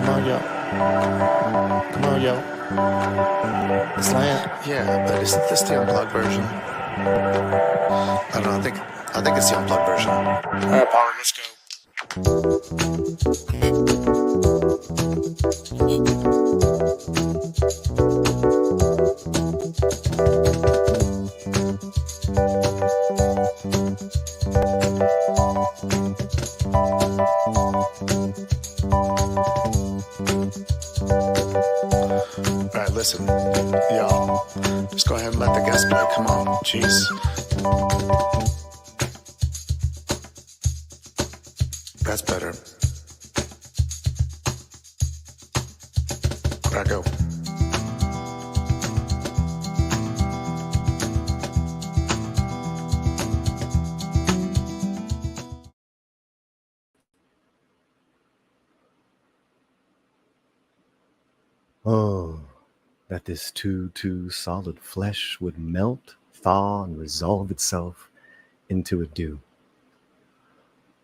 Come on, yo. Come on, yo. Slant. Yeah, but isn't this the unplugged version? I don't know. I think it's the unplugged version. All right, Paulie, let's go. All right, listen, y'all. Just go ahead and let the guest play. Come on, jeez. That's better. Where'd I go? Oh, that this too solid flesh would melt, thaw, and resolve itself into a dew.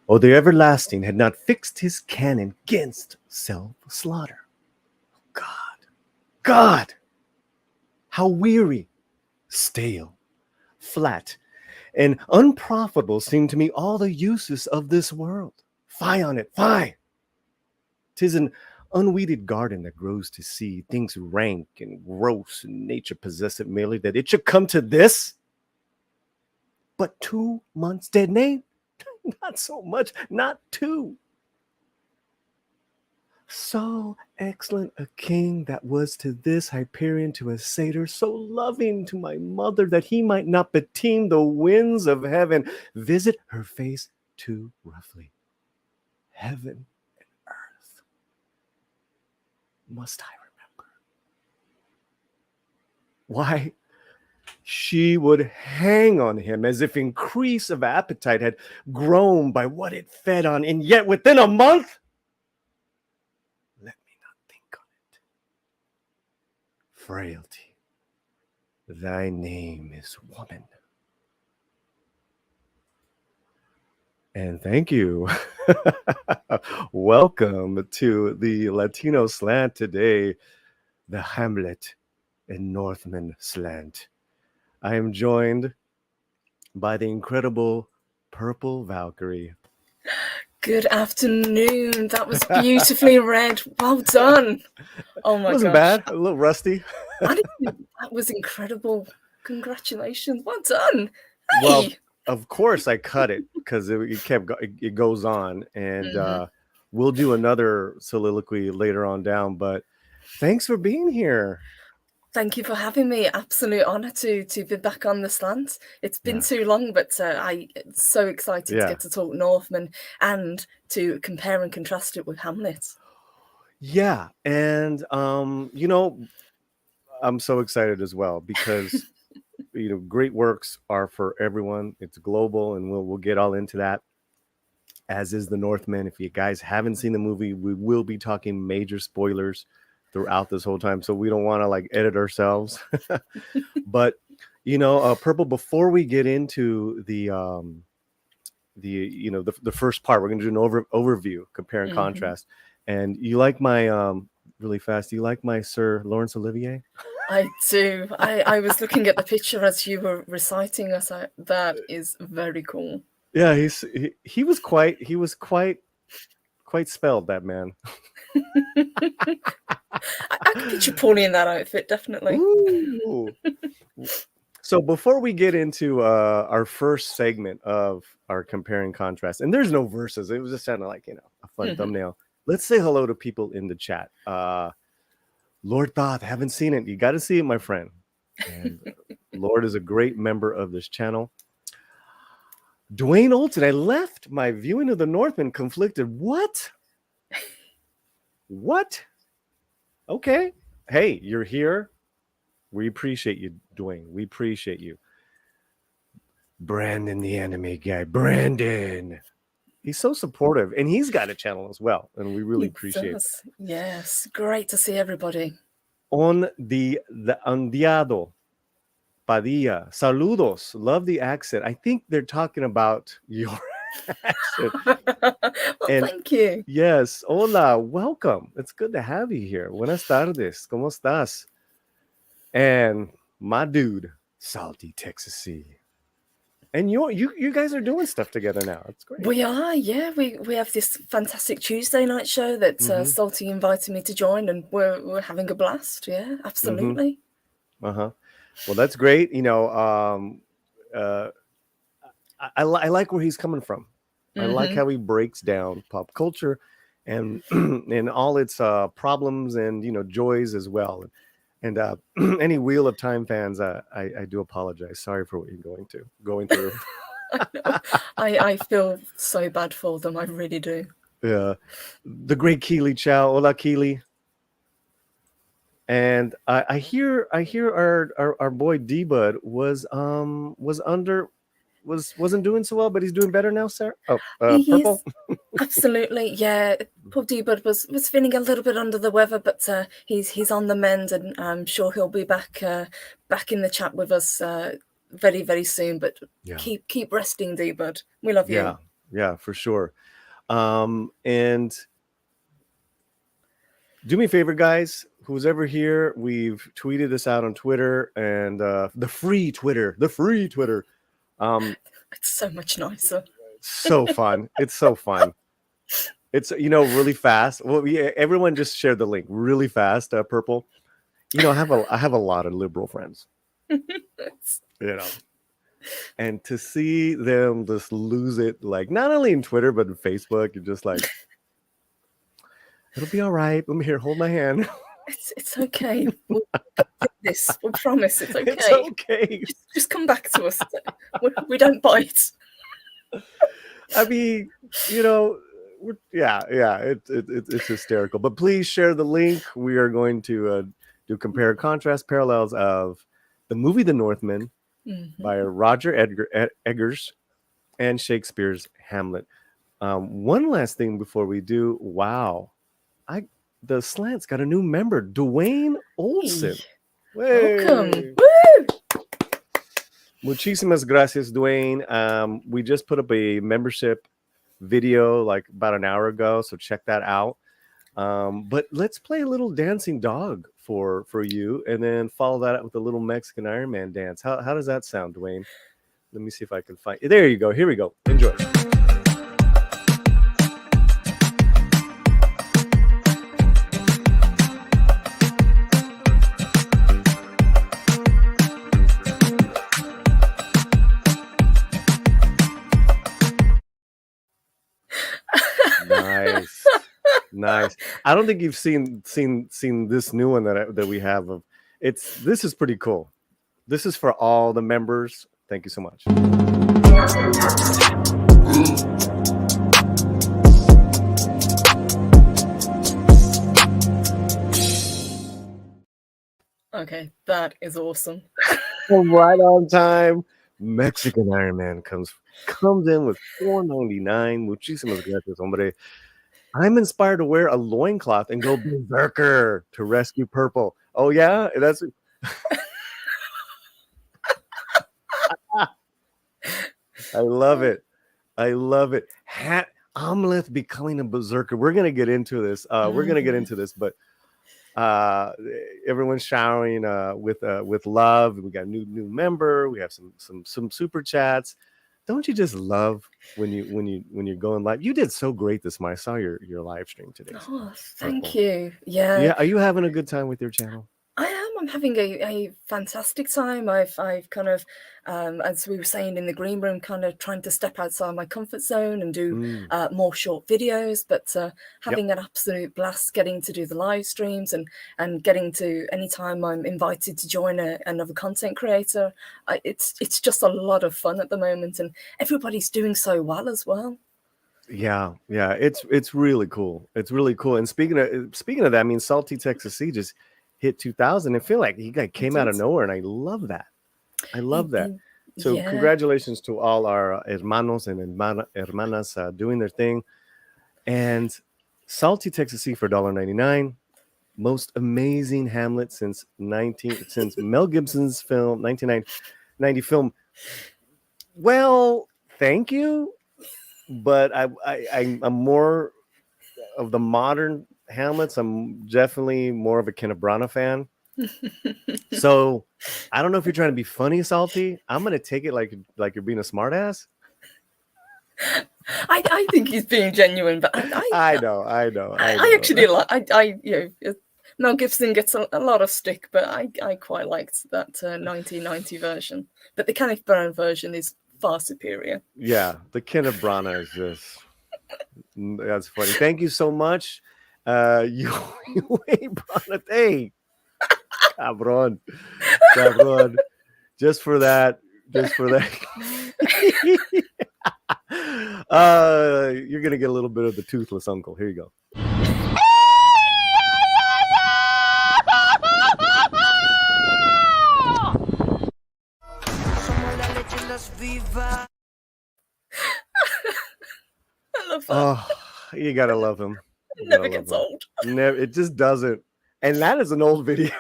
Oh, the everlasting had not fixed his cannon against self-slaughter. God, how weary, stale, flat, and unprofitable seem to me all the uses of this world. Fie on it, fie! 'Tis an unweeded garden that grows to see things rank and gross and nature possessive merely that it should come to this. But 2 months dead, nay, not so much, not 2. So excellent a king that was to this Hyperion to a satyr, so loving to my mother that he might not beteem the winds of heaven, visit her face too roughly. Heaven and earth. Must I remember? Why, she would hang on him as if increase of appetite had grown by what it fed on, and yet within a month, let me not think on it. Frailty, thy name is woman. And thank you. Welcome to the Latino Slant today, the Hamlet and Northman Slant. I am joined by the incredible Purple Valkyrie. Good afternoon. That was beautifully read. Well done. Oh my god. Wasn't bad. A little rusty. That was incredible. Congratulations. Well done. Hey. Well, of course I cut it because it goes on, and we'll do another soliloquy later on down. But thanks for being here. Thank you for having me. Absolute honor to be back on the Slant. It's been too long, but I'm so excited to get to talk Northman and to compare and contrast it with Hamlet. Yeah, and you know, I'm so excited as well because you know, great works are for everyone. It's global, and we'll get all into that. As is the Northman. If you guys haven't seen the movie, we will be talking major spoilers throughout this whole time, so we don't want to like edit ourselves. But you know, Purple, before we get into the you know, the first part, we're going to do an overview, compare and contrast. And you like my really fast, you like my Sir Laurence Olivier? I do. I was looking at the picture as you were reciting us. That is very cool. Yeah, he was quite spelled, that man. I could picture Paulie in that outfit, definitely. Ooh. So before we get into our first segment of our compare and contrast, and there's no verses, it was just kind of like, you know, a fun thumbnail. Let's say hello to people in the chat. Lord Thoth, haven't seen it. You got to see it, my friend. And Lord is a great member of this channel. Dwayne Olton, I left my viewing of the Northman conflicted. What? Okay. Hey, you're here. We appreciate you, Dwayne. We appreciate you. Brandon, the anime guy. Brandon. He's so supportive, and he's got a channel as well, and we really appreciate it. Yes, great to see everybody. On the Andiado Padilla, saludos. Love the accent. I think they're talking about your Well, And thank you. yes, hola, welcome. It's good to have you here. Buenas tardes. ¿Cómo estás? And my dude, Salty Texas C. And you guys are doing stuff together now. It's great. We are, yeah. We have this fantastic Tuesday night show that Salty invited me to join, and we're having a blast. Yeah, absolutely. Well, that's great. You know, I like where he's coming from. I like how he breaks down pop culture and and all its problems and joys as well. And any Wheel of Time fans, I do apologize. Sorry for what you're going through. I know. I feel so bad for them. I really do. Yeah, the great Keely Chow. Hola, Keely. And I hear our boy D-Bud wasn't doing so well, but he's doing better now, Sarah. Oh, Purple. Absolutely, yeah. Poor D-Bud was feeling a little bit under the weather, but he's on the mend, and I'm sure he'll be back in the chat with us very, very soon. But keep resting, D-Bud. We love you. Yeah, for sure. And do me a favor, guys. Who's ever here, we've tweeted this out on Twitter and the free Twitter. It's so much nicer. So fun. It's so fun. It's really fast. Well, everyone just shared the link really fast. Purple. I have a lot of liberal friends. And to see them just lose it, like not only in Twitter but in Facebook, you're just like, it'll be all right. Let me hold my hand. It's okay. We'll get this. We promise it's okay. It's okay. Just come back to us. We don't bite. I mean, it's hysterical. But please share the link. We are going to do compare and contrast parallels of the movie The Northman by Roger Eggers and Shakespeare's Hamlet. One last thing before we do. Wow. The Slant's got a new member, Dwayne Olson. Welcome. Woo! Muchísimas gracias, Dwayne. We just put up a membership video like about an hour ago, so check that out. But let's play a little dancing dog for you, and then follow that up with a little Mexican Iron Man dance. How does that sound, Dwayne? Let me see if I can find. There you go. Here we go. Enjoy. Nice. I don't think you've seen this new one that we have of. This is pretty cool. This is for all the members. Thank you so much. Okay, that is awesome. Right on time. Mexican Iron Man comes in with $4.99. Muchísimas gracias, hombre. I'm inspired to wear a loincloth and go berserker to rescue Purple. Oh, yeah? That's I love it. Amleth becoming a berserker. We're going to get into this. But everyone's showering with love. We got a new member. We have some super chats. Don't you just love when you're going live? You did so great this month. I saw your live stream today. Oh, thank you. Yeah. Yeah. Are you having a good time with your channel? I am. I'm having a fantastic time. I've kind of, as we were saying in the green room, kind of trying to step outside my comfort zone and do more short videos, but having an absolute blast getting to do the live streams and getting to, anytime I'm invited to join another content creator, it's just a lot of fun at the moment, and everybody's doing so well as well. Yeah, it's really cool. It's really cool. And speaking of that, I mean, Salty Texas C just hit 2,000. I feel like he came out of nowhere, and I love that. So congratulations to all our hermanos and hermanas doing their thing. And Salty Texas C for $1.99. Most amazing Hamlet since Mel Gibson's film, 1990 film. Well, thank you. but I'm more of the modern Hamlets. I'm definitely more of a Kenneth Branagh fan. So I don't know if you're trying to be funny, Salty. I'm gonna take it like you're being a smartass. I think he's being genuine, but I know. I actually like Mel Gibson gets a lot of stick, but I quite liked that 1990 version. But the Kenneth Branagh version is far superior. Yeah, the Kenneth Branagh is just that's funny. Thank you so much. You ain't Branagh. Hey, cabron. Just for that. You're gonna get a little bit of the toothless uncle. Here you go. I love that. Oh, you gotta love him. It never gets old. Never, it just doesn't. And that is an old video.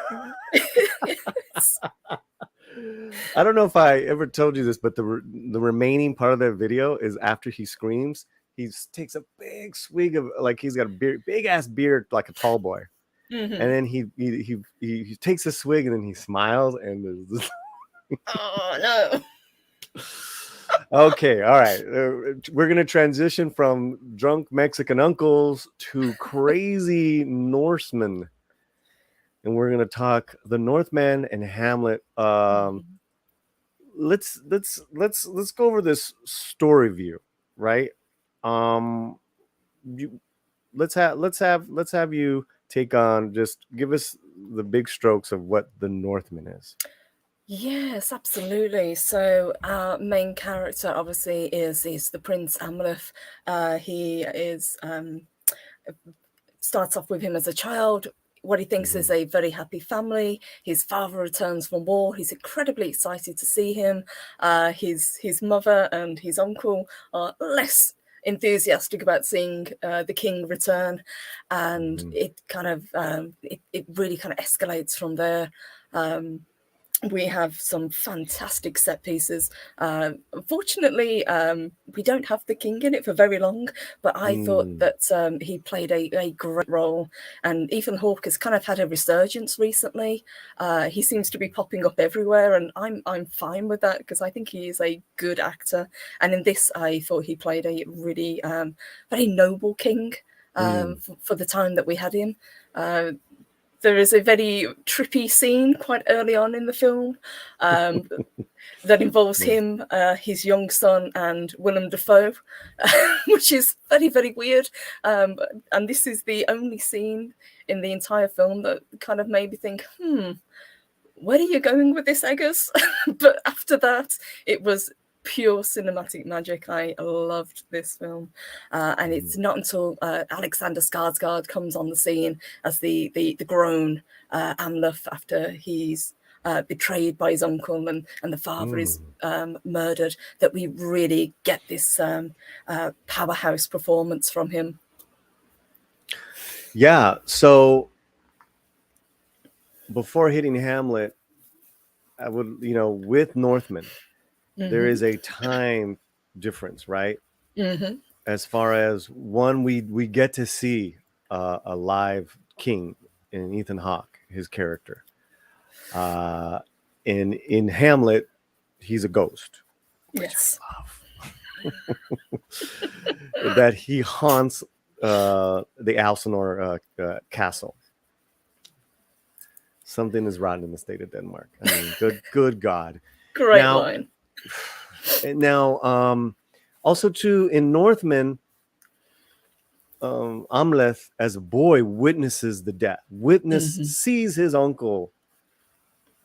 I don't know if I ever told you this, but the remaining part of that video is after he screams, he takes a big swig of, like, he's got a big ass beard like a tall boy, and then he takes a swig and then he smiles and oh no. Okay, all right. We're gonna transition from drunk Mexican uncles to crazy Norsemen, and we're gonna talk the Northman and Hamlet. Let's go over this story view, right? Let's have you take on, just give us the big strokes of what the Northman is. Yes, absolutely. So our main character obviously is the Prince Amleth. He is starts off with him as a child. What he thinks is a very happy family. His father returns from war. He's incredibly excited to see him. His mother and his uncle are less enthusiastic about seeing the king return, and it kind of it really kind of escalates from there. We have some fantastic set pieces. Unfortunately, we don't have the king in it for very long, but I thought that he played a great role. And Ethan Hawke has kind of had a resurgence recently. He seems to be popping up everywhere, and I'm fine with that because I think he is a good actor. And in this, I thought he played a really very noble king for the time that we had him. There is a very trippy scene quite early on in the film that involves him, his young son, and Willem Dafoe, which is very, very weird. And this is the only scene in the entire film that kind of made me think, where are you going with this, Eggers? But after that, it was pure cinematic magic. I loved this film, and it's not until Alexander Skarsgård comes on the scene as the grown Amleth after he's betrayed by his uncle and the father is murdered that we really get this powerhouse performance from him. Yeah, so before hitting Hamlet, I would, with Northman, there is a time difference, right? As far as one, we get to see a live king in Ethan Hawke, his character. In Hamlet, he's a ghost. Yes. That he haunts the Elsinore castle. Something is rotten in the state of Denmark. I mean, good God. Great line. Now, also too, in Northman, Amleth as a boy witnesses the death. Sees his uncle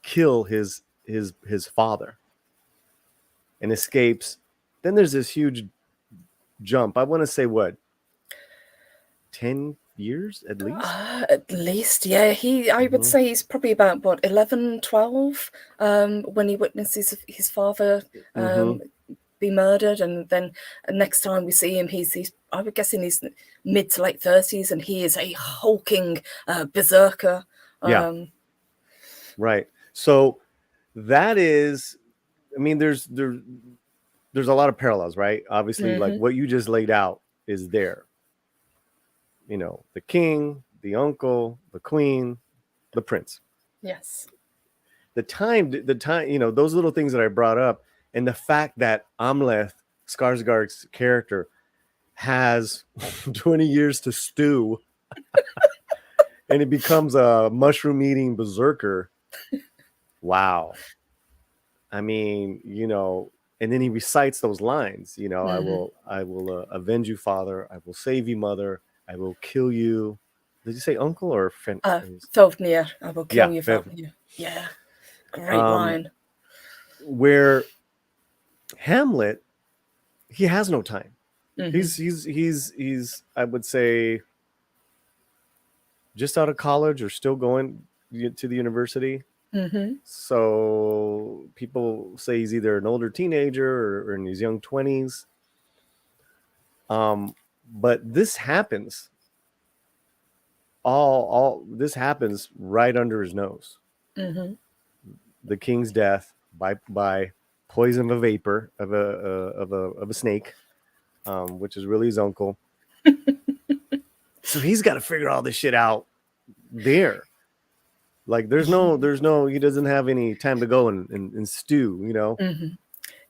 kill his father and escapes. Then there's this huge jump. I want to say what, 10 years at least? At least, yeah. I would say he's probably about, 11, 12 when he witnesses his father be murdered. And then next time we see him, he's I would guess in his mid to late 30s, and he is a hulking berserker. Right. So that is, I mean, there's a lot of parallels, right? Obviously, like Mm-hmm. what you just laid out is there. You know, the king, the uncle, the queen, the prince. Yes. The time, you know, those little things that I brought up, and the fact that Amleth, Skarsgård's character, has 20 years to stew and it becomes a mushroom eating berserker. Wow. I mean, you know, and then he recites those lines, you know, Mm-hmm. I will avenge you, father. I will save you, mother. I will kill you. Did you say uncle or friend? Fafnir, I will kill Yeah. you, Fafnir. Yeah, great Um, line. where Hamlet, he has no time. Mm-hmm. He's I would say just out of college or still going to the university. Mm-hmm. So people say he's either an older teenager or in his young 20s. But this happens all this happens right under his nose. Mm-hmm. The king's death by poison of a vapor of a snake, which is really his uncle. So he's got to figure all this shit out there. Like there's no he doesn't have any time to go and stew, you know. Mm-hmm.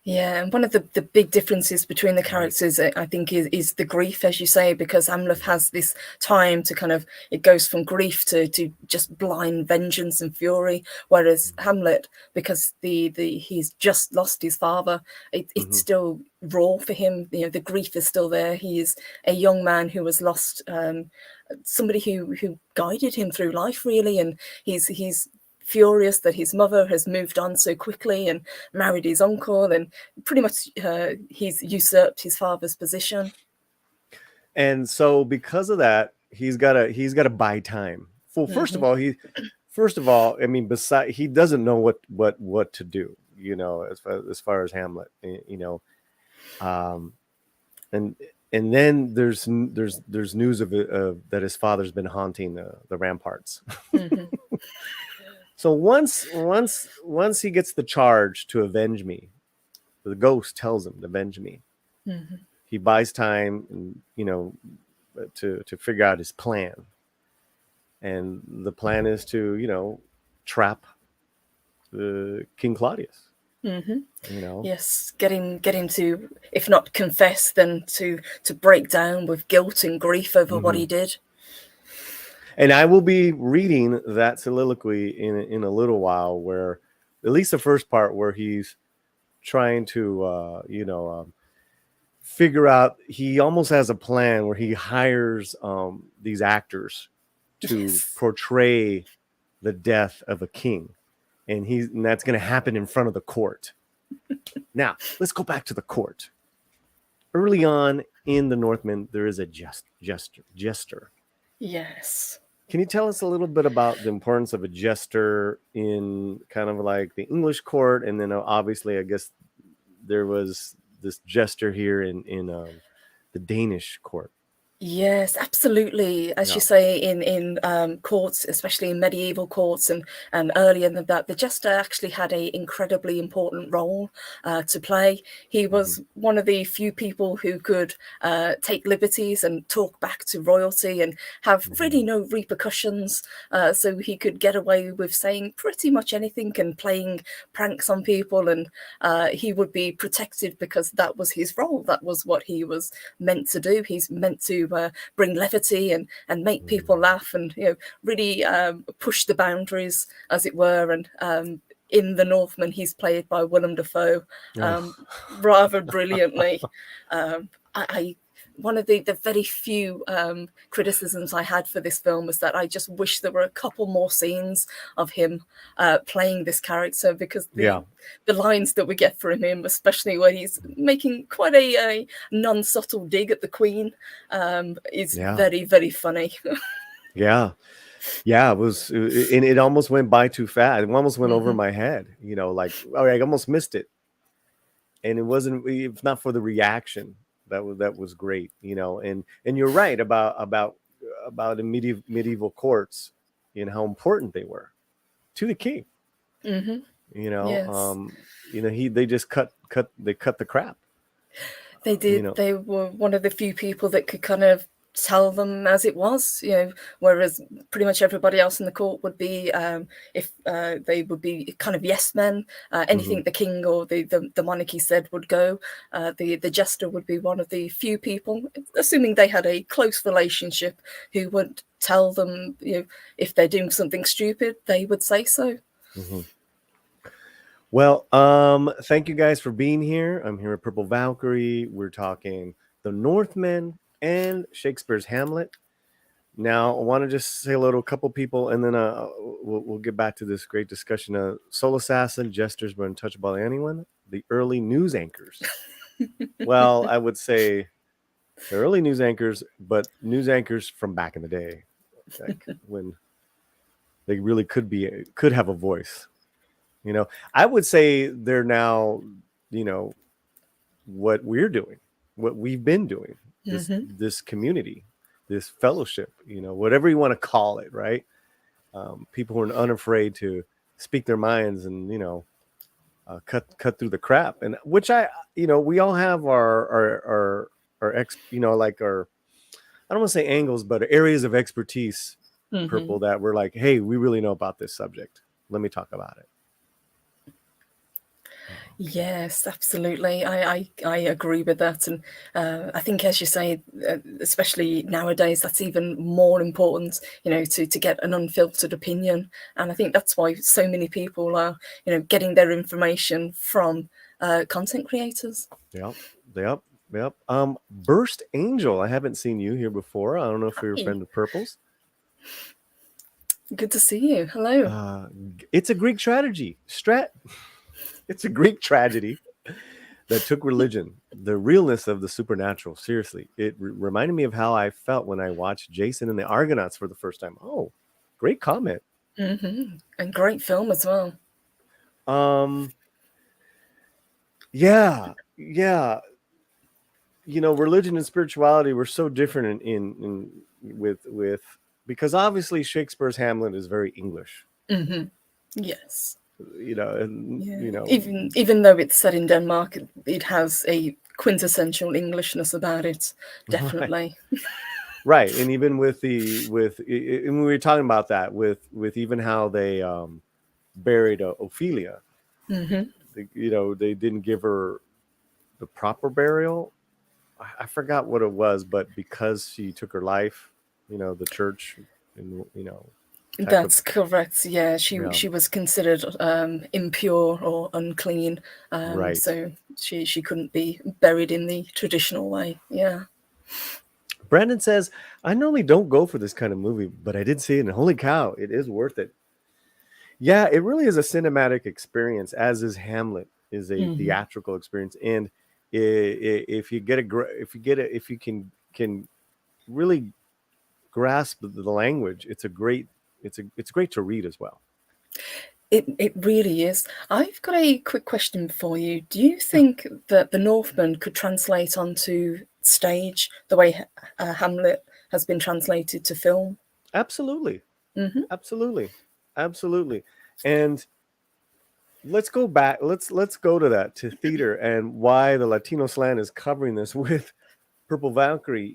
Yeah, and one of the big differences between the characters, I think, is the grief, as you say, because Amleth has this time to kind of, it goes from grief to just blind vengeance and fury, whereas Hamlet, because he's just lost his father, it's still raw for him. You know, the grief is still there. He is a young man who has lost somebody who guided him through life, really, and he's furious that his mother has moved on so quickly and married his uncle, and pretty much he's usurped his father's position. And so because of that, he's got to buy time. Well, first of all, I mean, he doesn't know what to do, you know, as far as Hamlet, you know, and then there's news of that his father's been haunting the ramparts. Mm-hmm. So once he gets the charge to avenge me, the ghost tells him to avenge me. Mm-hmm. He buys time, and, you know, to figure out his plan. And the plan is to, you know, trap King Claudius. Mm-hmm. You know, yes, get him to, if not confess, then to break down with guilt and grief over what he did. And I will be reading that soliloquy in a little while, where at least the first part where he's trying to figure out, he almost has a plan where he hires these actors to portray the death of a king, and that's going to happen in front of the court. Now let's go back to the court. Early on in the Northman, there is a jester. Yes. Can you tell us a little bit about the importance of a jester in kind of like the English court, and then obviously I guess there was this jester here in the Danish court? Yes, absolutely. As you say, in courts, especially in medieval courts and earlier than that, the jester actually had an incredibly important role to play. He was one of the few people who could take liberties and talk back to royalty and have really no repercussions. So he could get away with saying pretty much anything and playing pranks on people, and he would be protected because that was his role. That was what he was meant to do. He's meant to bring levity and make people laugh, and, you know, really push the boundaries, as it were. And in the Northman, he's played by Willem Dafoe rather brilliantly. One of the very few criticisms I had for this film was that I just wish there were a couple more scenes of him playing this character, because the lines that we get from him, especially when he's making quite a non-subtle dig at the Queen, is very, very funny. It was, and it almost went by too fast. It almost went over my head, you know, like, I almost missed it. And it wasn't, if not for the reaction, that was great, you know. And you're right about the medieval courts and how important they were to the king. You know, Yes. you know, they just cut the crap. They did. They were one of the few people that could kind of tell them as it was, whereas pretty much everybody else in the court would be, if they would be kind of yes men. Anything the king or the monarchy said would go. The jester would be one of the few people, assuming they had a close relationship, who would tell them, if they're doing something stupid, they would say so. Well, thank you guys for being here. I'm here at Purple Valkyrie. We're talking the Northman and Shakespeare's Hamlet. Now, I want to just say hello to a couple people, and then we'll get back to this great discussion of Soul Assassin, Jesters But Untouchable by Anyone, the early news anchors. Well, I would say the early news anchors, but news anchors from back in the day, like when they really could have a voice. I would say they're now, what we're doing, what we've been doing, this community, this fellowship, whatever you want to call it, right? People who are unafraid to speak their minds and, cut through the crap, and which we all have our like our, I don't want to say angles, but areas of expertise, Purple, that we're like, hey, we really know about this subject. Let me talk about it. Yes, absolutely. I agree with that. And I think, as you say, especially nowadays, that's even more important, to get an unfiltered opinion. And I think that's why so many people are, getting their information from content creators. Yep. Burst Angel, I haven't seen you here before. I don't know if you're a friend of Purple's. Good to see you. Hello. It's a Greek tragedy. It's a Greek tragedy that took religion, the realness of the supernatural, seriously. It reminded me of how I felt when I watched Jason and the Argonauts for the first time. Oh, great comment. And great film as well. Yeah. Religion and spirituality were so different with because obviously Shakespeare's Hamlet is very English. Yes. Even though it's set in Denmark, it has a quintessential Englishness about it, definitely. Right. And even and we were talking about that with even how they buried Ophelia. They didn't give her the proper burial. I forgot what it was, but because she took her life, the church, that's correct. Yeah, she was considered impure or unclean, right. So she couldn't be buried in the traditional way. Yeah. Brandon says, I normally don't go for this kind of movie, but I did see it, and holy cow, it is worth it. Yeah, it really is a cinematic experience, as is Hamlet is a theatrical experience, and if you can really grasp the language, it's great to read as well. It really is. I've got a quick question for you. Do you think that the Northman could translate onto stage the way Hamlet has been translated to film? Absolutely. Absolutely. And let's go back. Let's go to theater and why the Latino Slant is covering this with Purple Valkyrie.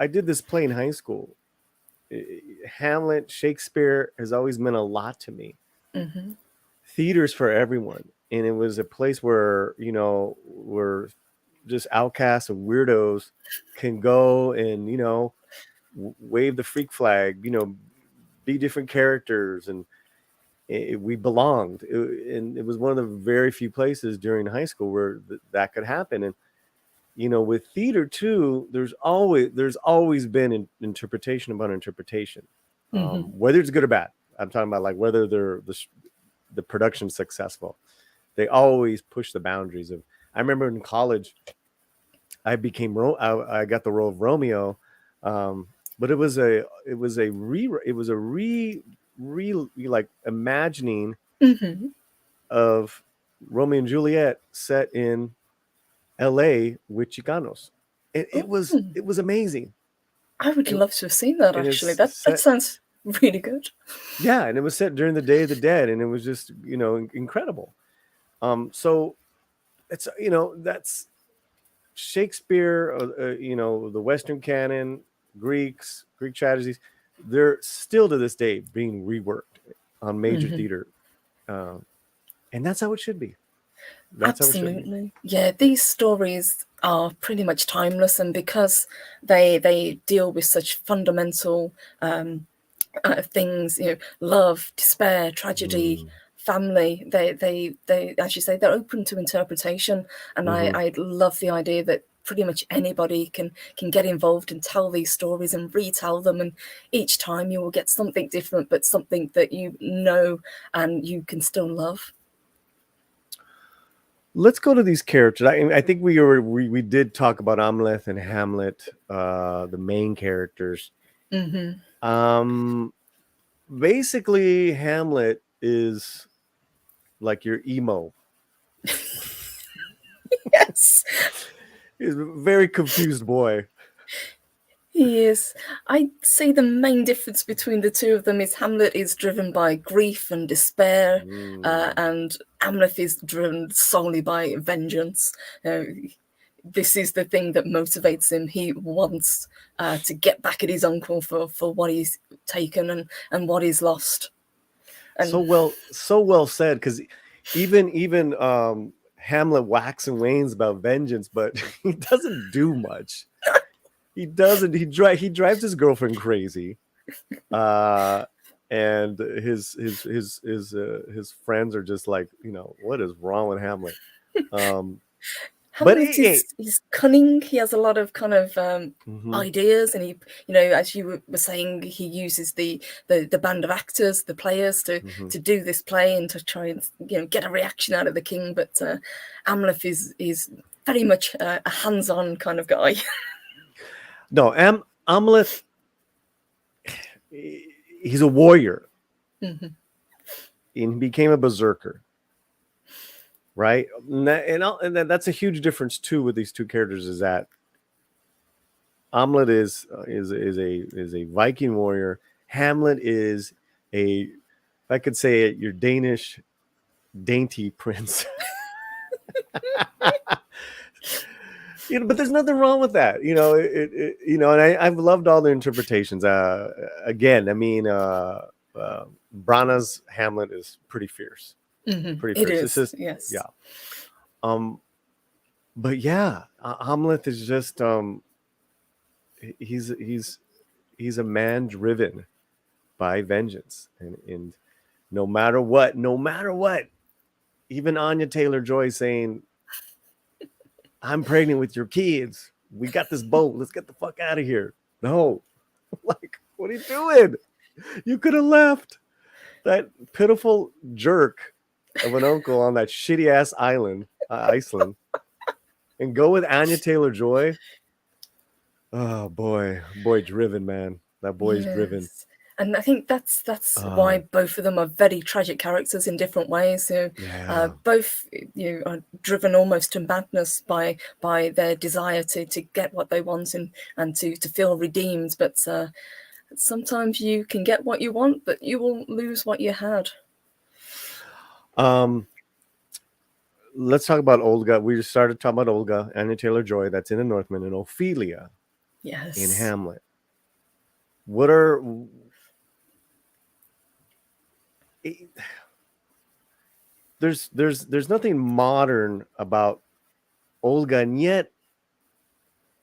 I did this play in high school. Hamlet, Shakespeare has always meant a lot to me. Theater's for everyone, and it was a place where where just outcasts and weirdos can go and wave the freak flag, be different characters, and we belonged. And it was one of the very few places during high school where that could happen. And with theater too, there's always been an interpretation about interpretation, whether it's good or bad. I'm talking about like whether the production's successful. They always push the boundaries of. I remember in college, I got the role of Romeo, but it was a like imagining of Romeo and Juliet set in LA with Chicanos. It was amazing. I would love to have seen that, actually. That sounds really good. Yeah, and it was set during the Day of the Dead, and it was just incredible. So it's that's Shakespeare, the Western canon, Greek tragedies. They're still to this day being reworked on major theater, and that's how it should be. That's Absolutely. Yeah, these stories are pretty much timeless, and because they deal with such fundamental things, love, despair, tragedy, family, they as you say, they're open to interpretation. And I love the idea that pretty much anybody can get involved and tell these stories and retell them, and each time you will get something different, but something that and you can still love. Let's go to these characters. I think we did talk about Amleth and Hamlet, the main characters. Basically, Hamlet is like your emo. Yes. He's a very confused boy. He is. I'd say the main difference between the two of them is Hamlet is driven by grief and despair, and Amleth is driven solely by vengeance. This is the thing that motivates him. He wants to get back at his uncle for what he's taken and what he's lost. And so well said, because even Hamlet whacks and wanes about vengeance, but he doesn't do much. He doesn't. He drives his girlfriend crazy, and his friends are just like, what is wrong with Hamlet? Hamlet he's cunning. He has a lot of kind of ideas, and he, as you were saying, he uses the band of actors, the players, to do this play and to try and get a reaction out of the king. But Amleth is very much a hands-on kind of guy. No, Amleth, he's a warrior, and he became a berserker, right? And that's a huge difference too with these two characters. Is that Amleth is a Viking warrior. Hamlet is if I could say it, your Danish dainty prince. But there's nothing wrong with that, and I've loved all the interpretations. Again, I mean, Branagh's Hamlet is pretty fierce. Pretty fierce. It is, yes. Yeah. But yeah, Amleth is just he's a man driven by vengeance, and no matter what, even Anya Taylor-Joy saying, I'm pregnant with your kids. We got this boat. Let's get the fuck out of here. No. Like, what are you doing? You could have left that pitiful jerk of an uncle on that shitty ass island, Iceland, and go with Anya Taylor-Joy. Oh boy, driven, man. That boy's driven. And I think that's why both of them are very tragic characters in different ways. Both are driven almost to madness by their desire to get what they want and to feel redeemed. But sometimes you can get what you want, but you will lose what you had. Let's talk about Olga. We just started talking about Olga, Anya Taylor-Joy, that's in the Northman, and Ophelia, yes, in Hamlet. What are there's nothing modern about Olga, and yet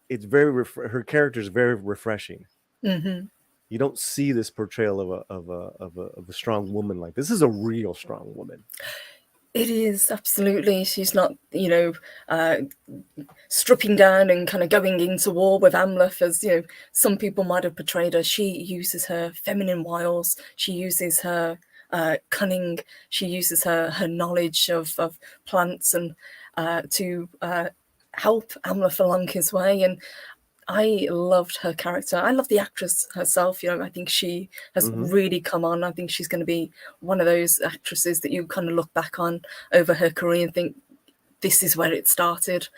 it's very her character is very refreshing. You don't see this portrayal of a strong woman like this. This is a real strong woman. It is, absolutely. She's not, stripping down and kind of going into war with Amleth as, some people might have portrayed her. She uses her feminine wiles. She uses her cunning. She uses her knowledge of plants and to help Amleth along his way. And I loved her character. I love the actress herself. I think she has really come on. I think she's going to be one of those actresses that you kind of look back on over her career and think, this is where it started.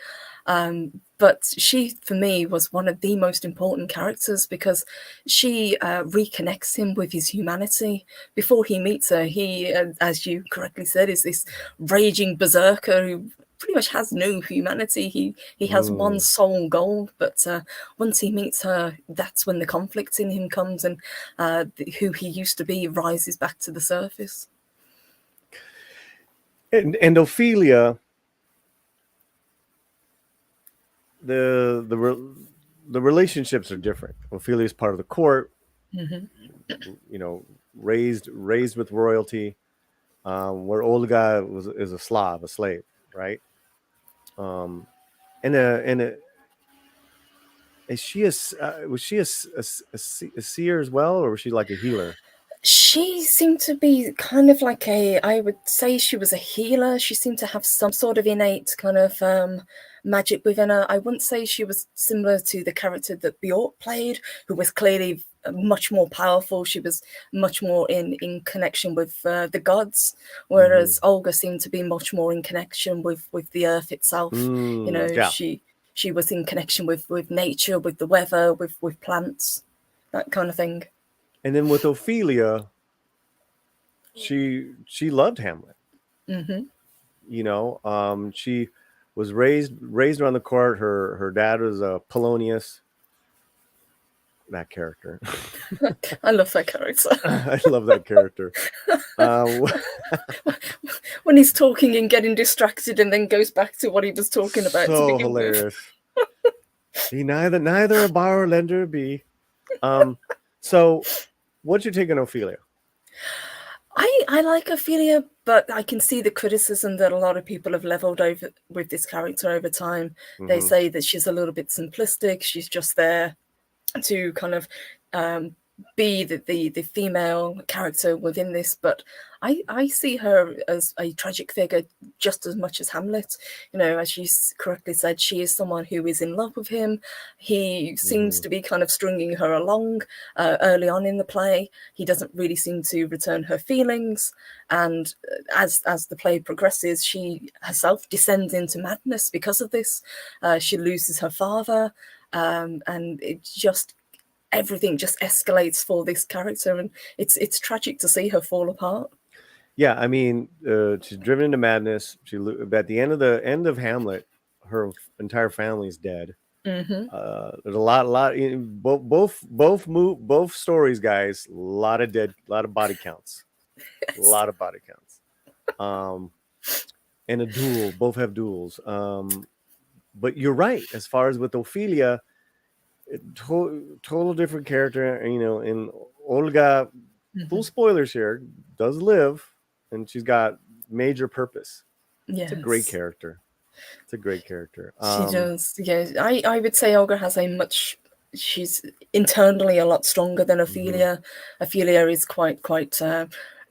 But she, for me, was one of the most important characters because she reconnects him with his humanity. Before he meets her, he, as you correctly said, is this raging berserker who pretty much has no humanity. He has one sole goal, but once he meets her, that's when the conflict in him comes, and who he used to be rises back to the surface. And Ophelia, the relationships are different. Ophelia is part of the court, raised with royalty, where Olga is a Slav, a slave, right? Is she was she a seer as well, or was she like a healer? She seemed to be kind of like I would say she was a healer. She seemed to have some sort of innate kind of magic within her. I wouldn't say she was similar to the character that Bjork played, who was clearly much more powerful. She was much more in connection with the gods, whereas Olga seemed to be much more in connection with the earth itself. She was in connection with nature, with the weather, with plants, that kind of thing. And then with Ophelia, she loved Hamlet. She was raised around the court. Her dad was Polonius. That character. I love that character. I love that character. When he's talking and getting distracted and then goes back to what he was talking about. So hilarious. He neither a borrower or lender be. So what's your take on Ophelia? I like Ophelia, but I can see the criticism that a lot of people have leveled over with this character over time. They say that she's a little bit simplistic. She's just there to kind of be the female character within this, but I see her as a tragic figure just as much as Hamlet. As you correctly said, she is someone who is in love with him. He seems to be kind of stringing her along early on in the play. He doesn't really seem to return her feelings, and as the play progresses, she herself descends into madness because of this. She loses her father, and it's just everything just escalates for this character, and it's tragic to see her fall apart. Yeah, I mean, she's driven into madness. At the end of Hamlet, her entire family's dead. There's a lot. Both stories, guys. A lot of body counts. A lot of body counts. And a duel. Both have duels. But you're right. As far as with Ophelia, total different character. And Olga, full spoilers here, does live, and she's got major purpose. Yes. It's a great character. She does. Yeah, I would say Olga has she's internally a lot stronger than Ophelia. Ophelia is quite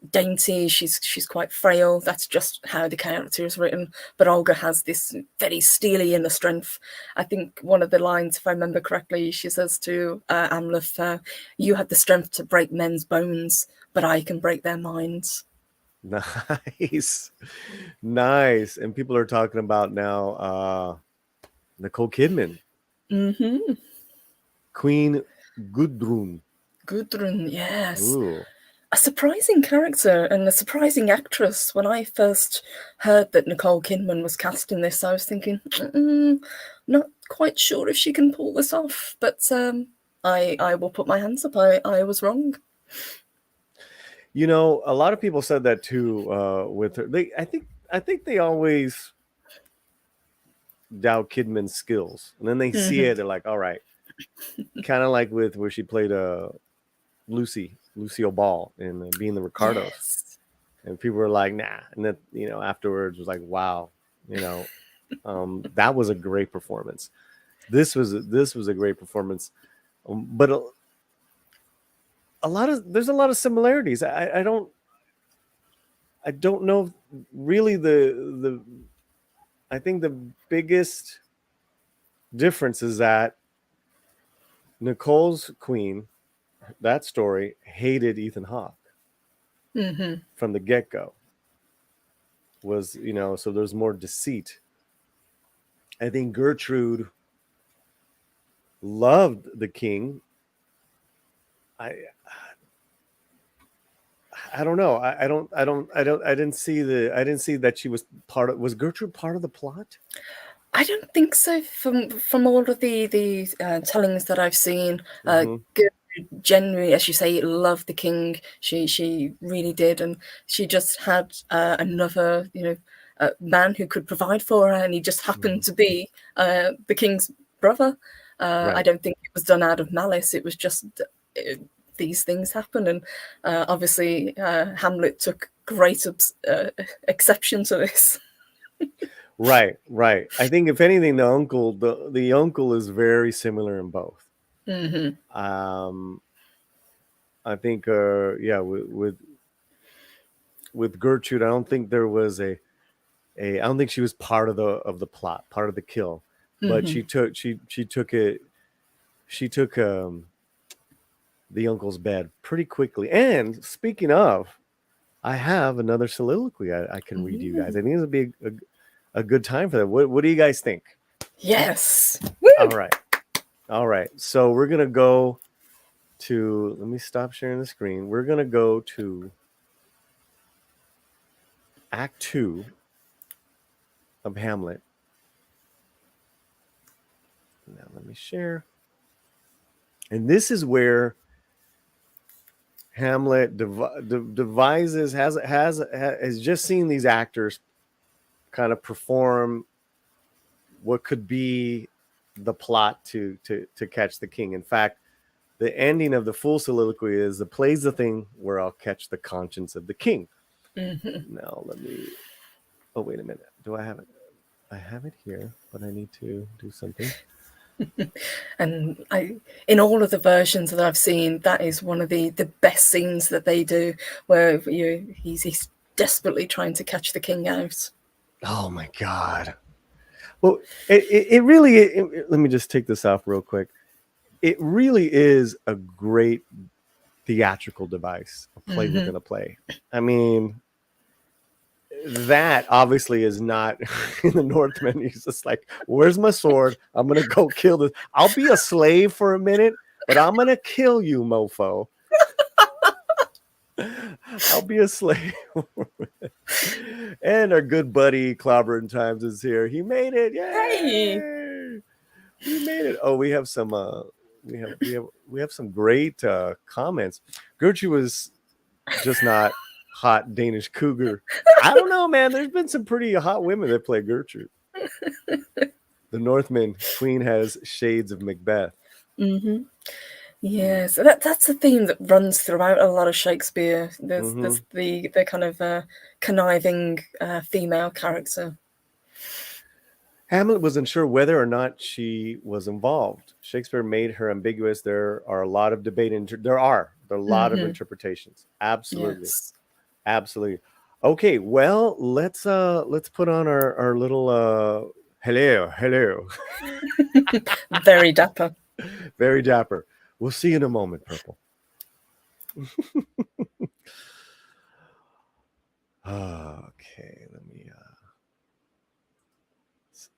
dainty. She's quite frail. That's just how the character is written. But Olga has this very steely inner strength. I think one of the lines, if I remember correctly, she says to Amleth, "You have the strength to break men's bones, but I can break their minds." Nice. And people are talking about now Nicole Kidman. Queen Gudrun. Yes. Ooh. A surprising character and a surprising actress. When I first heard that Nicole Kidman was cast in this, I was thinking, not quite sure if she can pull this off. But I will put my hands up. I was wrong. A lot of people said that too with her. I think they always doubt Kidman's skills, and then they see it, they're like, all right. Kind of like with where she played Lucille Ball in Being the Ricardos. Yes. And people were like, nah. And then, afterwards was like, wow, that was a great performance. This was a great performance. But there's a lot of similarities. I don't know really I think the biggest difference is that Nicole's Queen, that story, hated Ethan Hawke from the get-go. So there's more deceit. I think Gertrude loved the king. I don't know. I didn't see that she was part of. Was Gertrude part of the plot? I don't think so. From all of the tellings that I've seen, Gertrude genuinely, as you say, loved the king. She really did, and she just had another man who could provide for her, and he just happened to be the king's brother. Right. I don't think it was done out of malice. It was just these things happen, and obviously Hamlet took great exception to this. Right. I think if anything, the uncle is very similar in both. I think, with Gertrude, I don't think there was I don't think she was part of the plot, part of the kill, but she took the uncle's bed pretty quickly. And speaking of, I have another soliloquy I can read to you guys. I think this would be a good time for that. What do you guys think? Yes. Woo! All right. So we're gonna go to. Let me stop sharing the screen. We're gonna go to Act 2 of Hamlet. Now let me share. And this is where Hamlet devises has just seen these actors kind of perform what could be the plot to catch the king. In fact, the ending of the full soliloquy is, the play's the thing where I'll catch the conscience of the king. Now let me. Oh, wait a minute. Do I have it? I have it here, but I need to do something. And in all of the versions that I've seen, that is one of the best scenes that they do, where he's desperately trying to catch the king out. Oh my God. Well, it really, let me just take this off real quick. It really is a great theatrical device, a play we're going to play. I mean, that obviously is not in the Northman. He's just like, where's my sword? I'm going to go kill this. I'll be a slave for a minute, but I'm going to kill you, mofo. I'll be a slave. And our good buddy Clobberin Times is here. He made it. Yay! Hey! We made it. Oh, we have some we have some great comments. Gertrude was just not hot Danish cougar. I don't know, man. There's been some pretty hot women that play Gertrude. The Northman queen has shades of Macbeth. Yes, that's a theme that runs throughout a lot of Shakespeare. There's the kind of conniving female character. Hamlet was unsure whether or not she was involved. Shakespeare made her ambiguous. There are a lot of debate. There are a lot of interpretations. Absolutely. Yes. Absolutely. Okay, well, let's put on our little hello. Very dapper. Very dapper. We'll see you in a moment, Purple. Okay, let me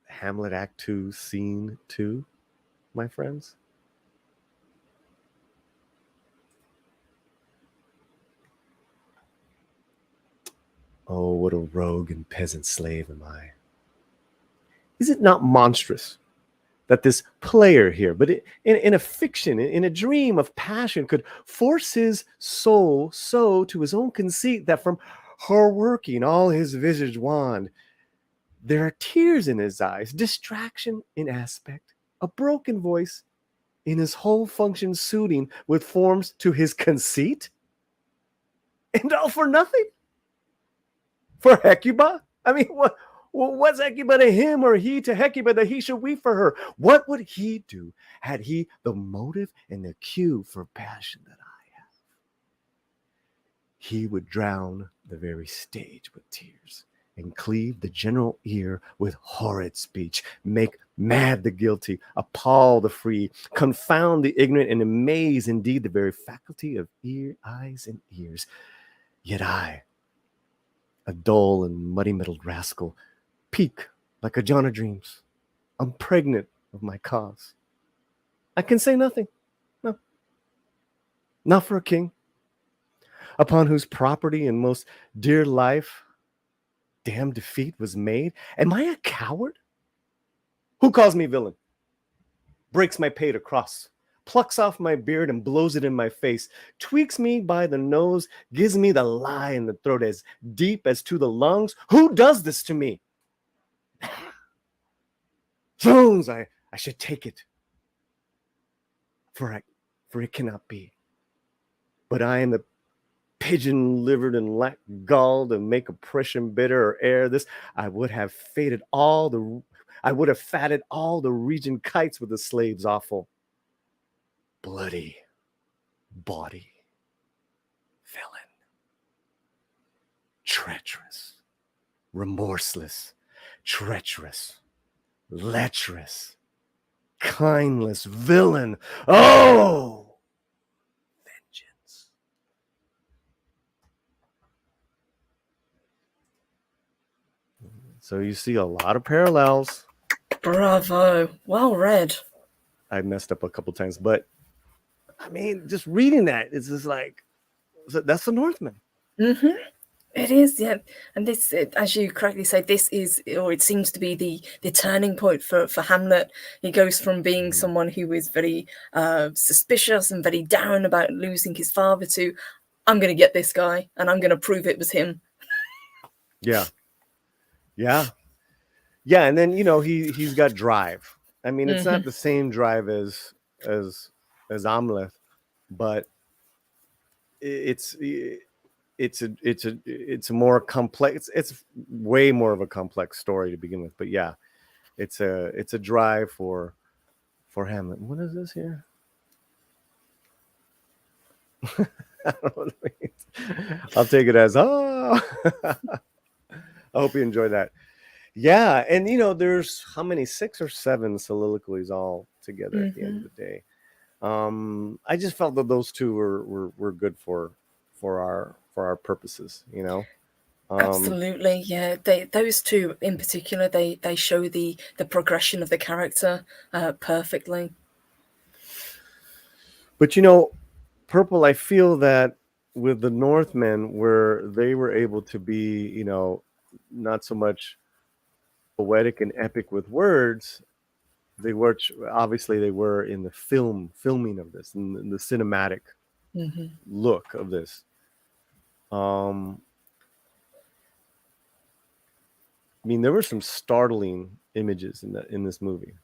Hamlet Act 2, Scene 2, my friends. Oh, what a rogue and peasant slave am I. Is it not monstrous that this player here, but in a fiction, in a dream of passion, could force his soul so to his own conceit that from her working all his visage wand, there are tears in his eyes, distraction in aspect, a broken voice, in his whole function suiting with forms to his conceit? And all for nothing? For Hecuba? I mean, what's Hecuba to him, or he to Hecuba, that he should weep for her? What would he do had he the motive and the cue for passion that I have? He would drown the very stage with tears, and cleave the general ear with horrid speech, make mad the guilty, appall the free, confound the ignorant, and amaze indeed the very faculty of eyes and ears. Yet I, a dull and muddy-middled rascal, peak like a John of Dreams, I'm pregnant of my cause. I can say nothing. No. Not for a king, upon whose property and most dear life damn defeat was made. Am I a coward? Who calls me villain? Breaks my pate across, plucks off my beard and blows it in my face, tweaks me by the nose, gives me the lie in the throat as deep as to the lungs. Who does this to me? Thrones, I should take it. For it cannot be. But I am the pigeon-livered and lack gall to make oppression bitter or air this. I would have fatted all the region kites with the slaves awful. Bloody body villain. Treacherous, remorseless, treacherous, lecherous, kindless villain. Oh, vengeance. So you see a lot of parallels. Bravo. Well read. I messed up a couple times, but I mean, just reading that, it's just like, that's the Northman. Mm-hmm. It is, yeah. And this, as you correctly say, this is, or it seems to be the turning point for Hamlet. He goes from being someone who is very suspicious and very down about losing his father to, I'm going to get this guy and I'm going to prove it was him. Yeah. Yeah. Yeah. And then, he's got drive. I mean, it's not the same drive as Amleth, but it's a more complex. It's way more of a complex story to begin with. But yeah, it's a drive for Hamlet. What is this here? I don't know what it means. I'll take it as I hope you enjoy that. Yeah, and there's how many, 6 or 7 soliloquies all together at the end of the day. I just felt that those two were good for our purposes, Absolutely, yeah. Those two in particular, they show the progression of the character perfectly. But Purple, I feel that with the Northmen, where they were able to be, not so much poetic and epic with words, they were in the filming of this, and the cinematic look of this. I mean, there were some startling images in this movie.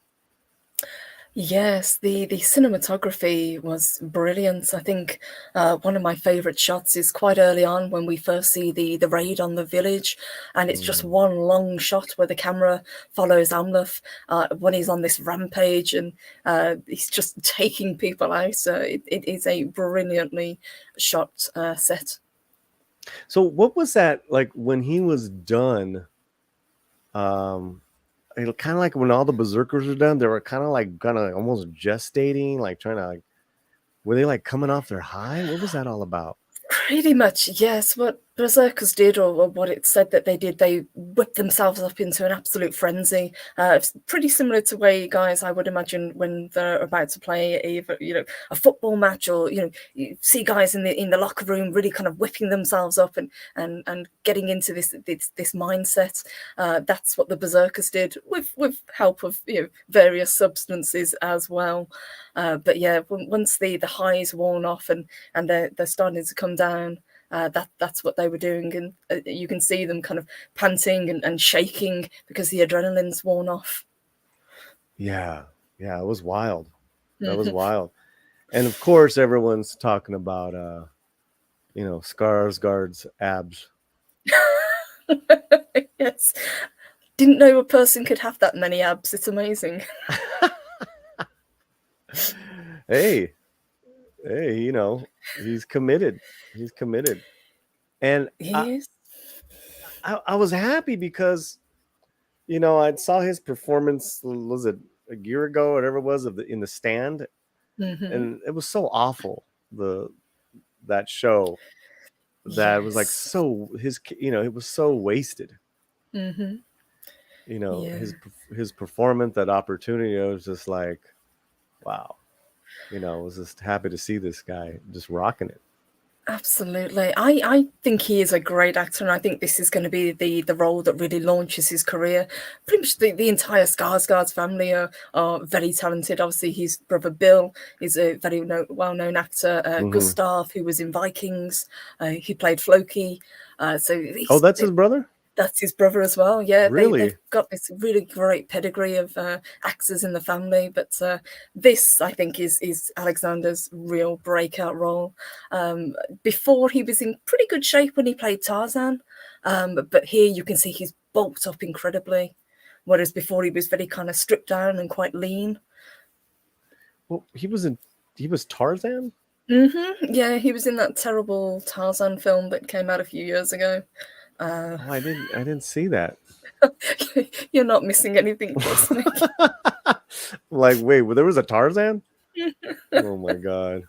Yes, the cinematography was brilliant. I think one of my favorite shots is quite early on when we first see the raid on the village, and it's just one long shot where the camera follows Amleth when he's on this rampage, and he's just taking people out. It is a brilliantly shot set. So what was that like when he was done? Kind of like when all the berserkers were done, they were kind of almost gestating, like trying to, were they like coming off their high? What was that all about? Pretty much, yes. What berserkers did, or what it said that they did, they whipped themselves up into an absolute frenzy. It's pretty similar to way guys, I would imagine, when they're about to play a football match, or you see guys in the locker room really kind of whipping themselves up and getting into this mindset. That's what the berserkers did, with help of various substances as well. But yeah, once the high is worn off and they're starting to come down, that's what they were doing, and you can see them kind of panting and shaking because the adrenaline's worn off. Yeah, it was wild. That was wild. And of course, everyone's talking about Skarsgård's abs. Yes, didn't know a person could have that many abs. It's amazing. Hey, he's committed. And I was happy because, I saw his performance, was it a year ago, whatever it was, in the Stand, and it was so awful, that show, that was like it was so wasted. His performance, that opportunity, I was just like, wow. I was just happy to see this guy just rocking it. Absolutely. I think he is a great actor, and I think this is going to be the role that really launches his career. Pretty much the entire Skarsgård's family are very talented. Obviously, his brother Bill is a very well-known actor. Gustav, who was in Vikings, he played Floki. That's his brother? That's his brother as well. Yeah, Really? they've got this really great pedigree of actors in the family. But this, I think, is Alexander's real breakout role. Before, he was in pretty good shape when he played Tarzan. But here you can see he's bulked up incredibly. Whereas before he was very kind of stripped down and quite lean. Well, he was Tarzan? Yeah, he was in that terrible Tarzan film that came out a few years ago. I didn't see that. You're not missing anything, trust me. Like, wait, there was a Tarzan? Oh my god,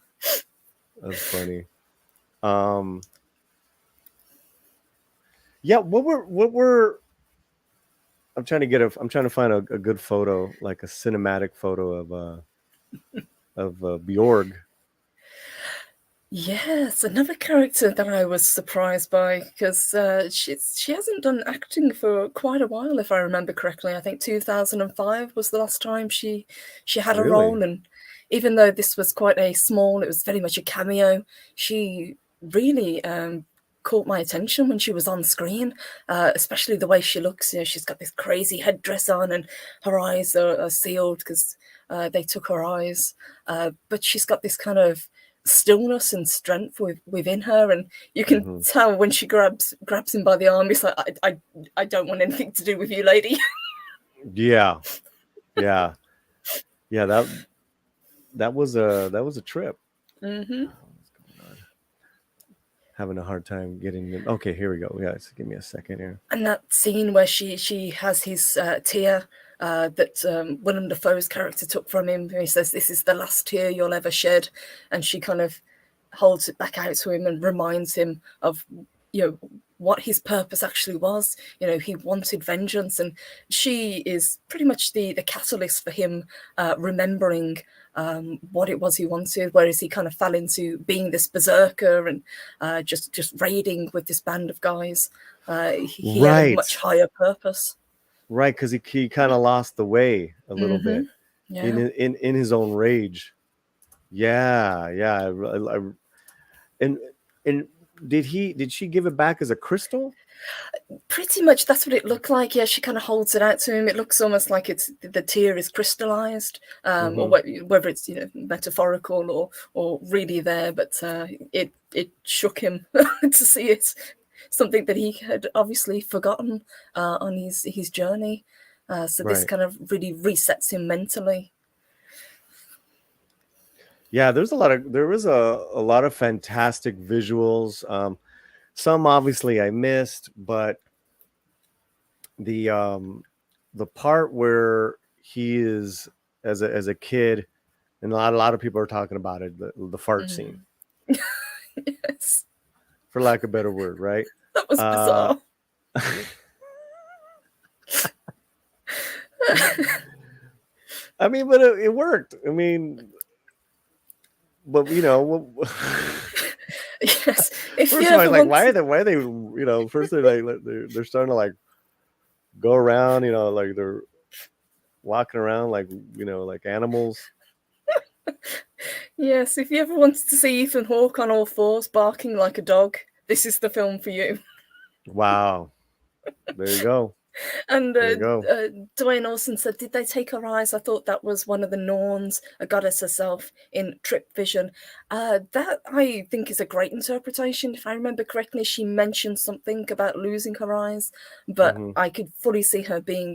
that's funny. Yeah, what were I'm trying to find a good photo, like a cinematic photo of Bjorg. Yes, another character that I was surprised by, because she hasn't done acting for quite a while, if I remember correctly. I think 2005 was the last time she had a role, and even though this was quite it was very much a cameo. She really caught my attention when she was on screen, especially the way she looks. She's got this crazy headdress on, and her eyes are sealed because they took her eyes, but she's got this kind of stillness and strength within her, and you can tell when she grabs him by the arm. It's like, I don't want anything to do with you, lady. Yeah. That was a trip. What's going on? Having a hard time getting them. Okay, here we go. Guys, give me a second here. And that scene where she has his tear that Willem Dafoe's character took from him. He says, "This is the last tear you'll ever shed," and she kind of holds it back out to him and reminds him of what his purpose actually was. He wanted vengeance, and she is pretty much the catalyst for him remembering what it was he wanted, whereas he kind of fell into being this berserker and just raiding with this band of guys. He had a much higher purpose. Right, because he kind of lost the way a little bit in his own rage. Yeah. And did she give it back as a crystal? Pretty much, that's what it looked like. Yeah, she kind of holds it out to him. It looks almost like the tear is crystallized, or whether it's metaphorical or really there. But it shook him to see it. Something that he had obviously forgotten on his journey. This kind of really resets him mentally. Yeah, there was a lot of fantastic visuals. Some obviously I missed, but the part where he is as a kid, and a lot of people are talking about it, the fart scene. Yes. For lack of a better word, right? That was bizarre. I mean, but it worked. I mean, but yes. First of all, like, why are they? First they're starting to like go around. Like they're walking around like like animals. Yes, if you ever wanted to see Ethan Hawke on all fours barking like a dog, this is the film for you. Wow. There you go. And Dwayne Olsen said, did they take her eyes? I thought that was one of the Norns, a goddess herself, in Trip Vision. That, I think, is a great interpretation. If I remember correctly, she mentioned something about losing her eyes, but I could fully see her being,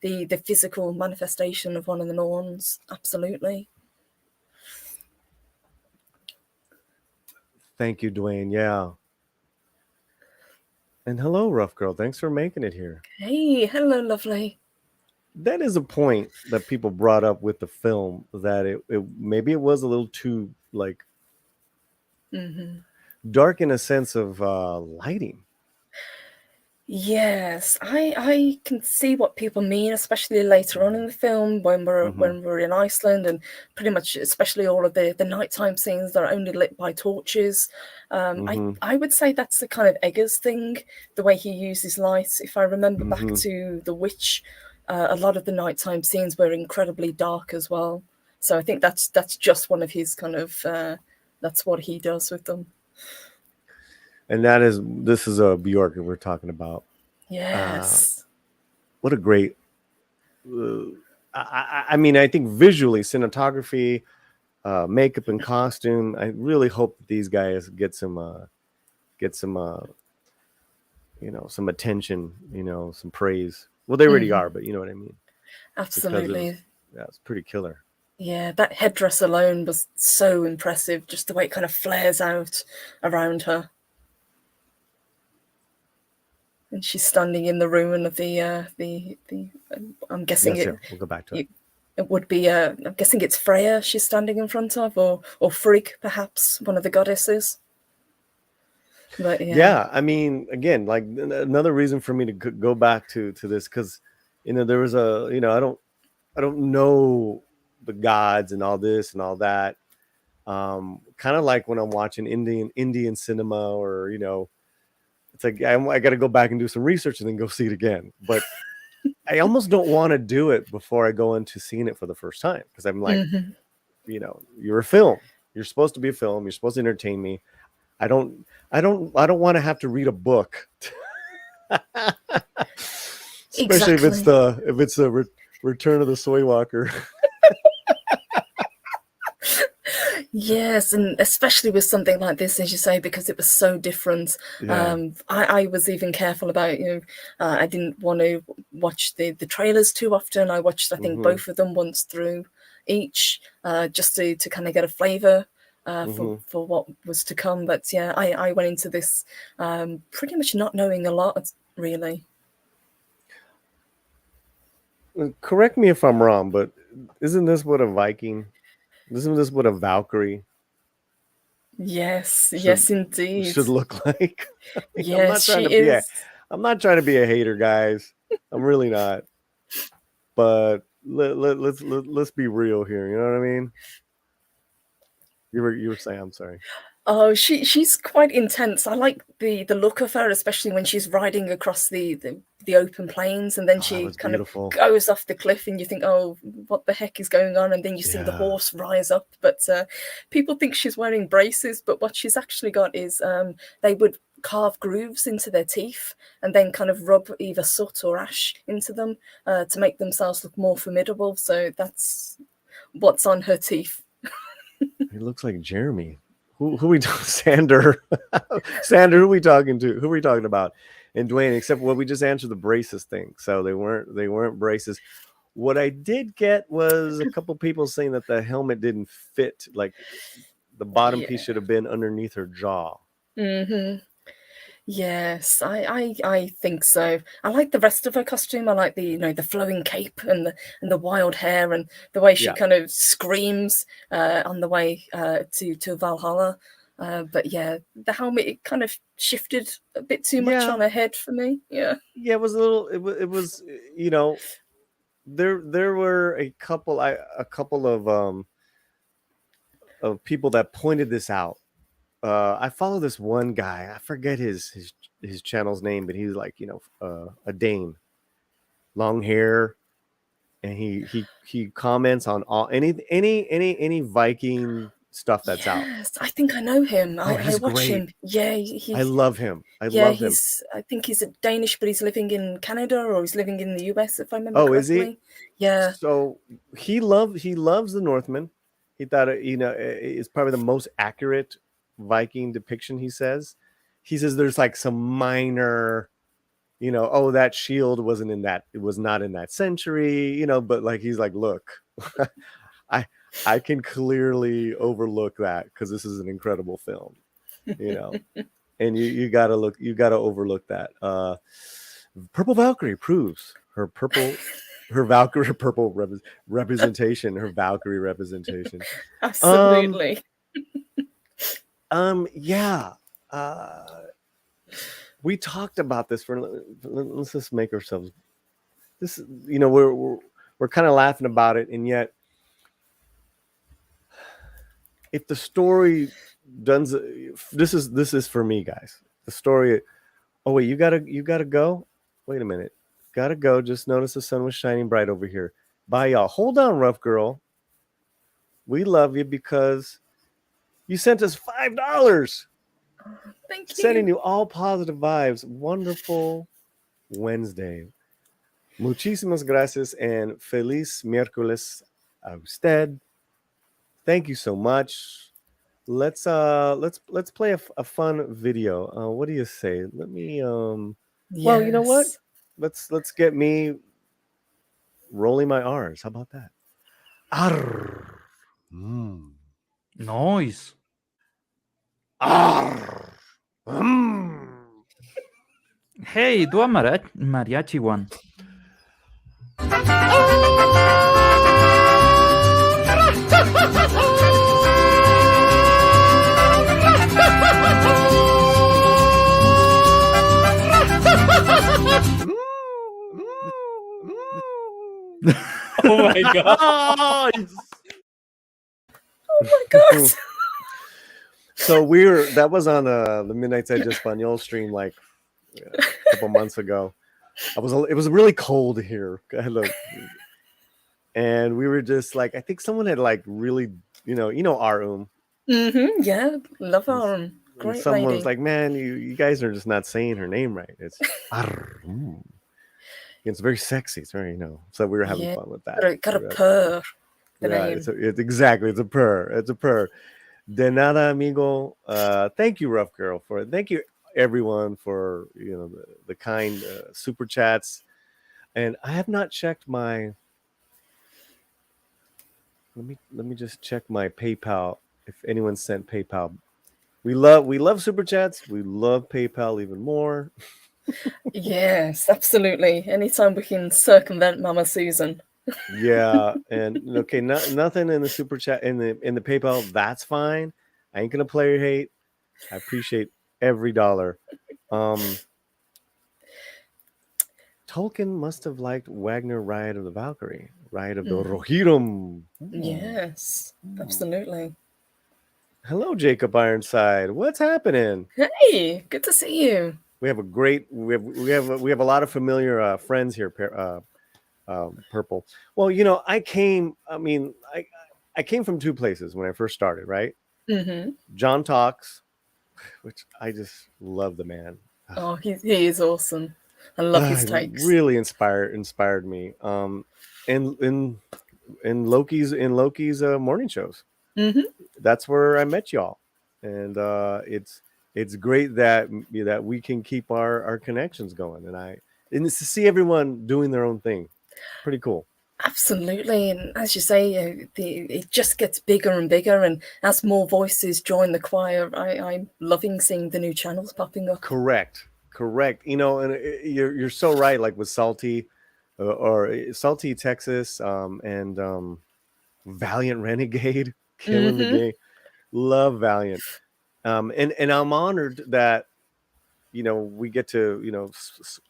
the physical manifestation of one of the Norns. Absolutely. Thank you, Dwayne. Yeah. And hello, Rough Girl. Thanks for making it here. Hey, hello, lovely. That is a point that people brought up with the film, that it maybe it was a little too like dark in a sense of lighting. Yes, I can see what people mean, especially later on in the film when we're in Iceland, and pretty much especially all of the nighttime scenes that are only lit by torches. I would say that's the kind of Eggers thing, the way he uses light. If I remember back to The Witch, a lot of the nighttime scenes were incredibly dark as well. So I think that's just one of his kind of that's what he does with them. And this is a Bjork we're talking about. Yes. What a great. I mean, I think visually, cinematography, makeup and costume. I really hope that these guys get some, some attention. Some praise. Well, they already are, but you know what I mean. Absolutely. It's pretty killer. Yeah, that headdress alone was so impressive. Just the way it kind of flares out around her. And she's standing in the ruin of the I'm guessing we'll go back to it. It would be I'm guessing it's Freya she's standing in front of, or Frigg, perhaps, one of the goddesses. But yeah, I mean, again, like another reason for me to go back to this, because there was I don't know the gods and all this and all that. Kind of like when I'm watching Indian cinema, or it's like I got to go back and do some research and then go see it again. But I almost don't want to do it before I go into seeing it for the first time, because I'm like, you're a film. You're supposed to be a film. You're supposed to entertain me. I don't want to have to read a book, especially if it's the Return of the Soy Walker. Yes, and especially with something like this, as you say, because it was so different. Yeah. I was even careful about, I didn't want to watch the trailers too often. I watched, I think, both of them once through each, just to kind of get a flavour for what was to come. But yeah, I went into this pretty much not knowing a lot, really. Correct me if I'm wrong, but isn't this what a Viking? Isn't this what a Valkyrie? Yes, indeed. Should look like. Yes, she is. I'm not trying to be a hater, guys. I'm really not. But let's be real here. You know what I mean? You were saying, I'm sorry. Oh, she's quite intense. I like the look of her, especially when she's riding across the open plains, and then she kind of goes off the cliff, and you think, oh, what the heck is going on? And then you see the horse rise up. But people think she's wearing braces, but what she's actually got is they would carve grooves into their teeth and then kind of rub either soot or ash into them to make themselves look more formidable. So that's what's on her teeth. He looks like Jeremy. Who we talking? Sander, who we talking to? Who are we talking about? And Dwayne, except we just answered the braces thing. So they weren't braces. What I did get was a couple people saying that the helmet didn't fit. Like the bottom piece should have been underneath her jaw. Yes, I think so. I like the rest of her costume. I like the the flowing cape and the wild hair and the way she kind of screams on the way to Valhalla. But yeah, the helmet, it kind of shifted a bit too much on her head for me. Yeah, it was a little. It was there were a couple of people that pointed this out. I follow this one guy. I forget his channel's name, but he's like a Dane, long hair, and he comments on all any Viking stuff that's out. Yes, I think I know him. I watch him. Yeah, I love him. I love him. I think he's a Danish, but he's living in Canada or he's living in the US, if I remember correctly. Is he? Yeah. So he loves the Northman. He thought it's probably the most accurate Viking depiction. He says there's like some minor that shield wasn't in that, it was not in that century, but like he's like, look, I can clearly overlook that because this is an incredible film, and you gotta overlook that. Purple Valkyrie proves her Valkyrie purple representation, her Valkyrie representation. Absolutely. Yeah. We talked about this let's just make ourselves this. We're kind of laughing about it, and yet, if the story does, this is for me, guys. The story. Oh wait, you gotta go. Wait a minute, gotta go. Just notice the sun was shining bright over here. Bye, y'all. Hold on, rough girl. We love you because you sent us $5. Thank you. Sending you all positive vibes. Wonderful Wednesday. Muchísimas gracias and feliz miércoles a usted. Thank you so much. Let's play a fun video. What do you say? Let me Yes. Well, you know what? Let's get me rolling my R's. How about that? Arr. Mm. Noise. Arr. Mm. Hey, do a mariachi one. Oh my god. Oh my god. So that was on the Midnight's Edge Espanol stream like a couple months ago. It was really cold here. And we were just like, I think someone had like really, Arum. Yeah, love Arum. Great Someone lady. was like, man, you guys are just not saying her name right. It's Arum. It's very sexy. It's very, So we were having fun with that. Got a purr. It's a purr. It's a purr. De nada, amigo. Thank you, rough girl, thank you everyone for the kind super chats. And I have not checked my. Let me just check my PayPal. If anyone sent PayPal, we love super chats. We love PayPal even more. Yes, absolutely. Anytime we can circumvent Mama Susan. Yeah, and okay, nothing in the super chat in the PayPal. That's fine. I ain't gonna play or hate. I appreciate every dollar. Tolkien must have liked Wagner Ride of the Valkyrie, Ride of the Rohirrim. Yes, absolutely. Hello, Jacob Ironside. What's happening? Hey, good to see you. We have a lot of familiar friends here. Purple. Well, I came from two places when I first started, right? Mm-hmm. John Talks, which I just love the man. Oh, he is awesome. I love his takes. Really inspired me. In Loki's morning shows. Mm-hmm. That's where I met y'all, and it's great that we can keep our connections going, and it's to see everyone doing their own thing. Pretty cool. Absolutely, and as you say, it just gets bigger and bigger, and as more voices join the choir, I'm loving seeing the new channels popping up. Correct. And you're so right. Like with Salty, or Salty Texas, and Valiant Renegade, killing the game. Love Valiant, and I'm honored that we get to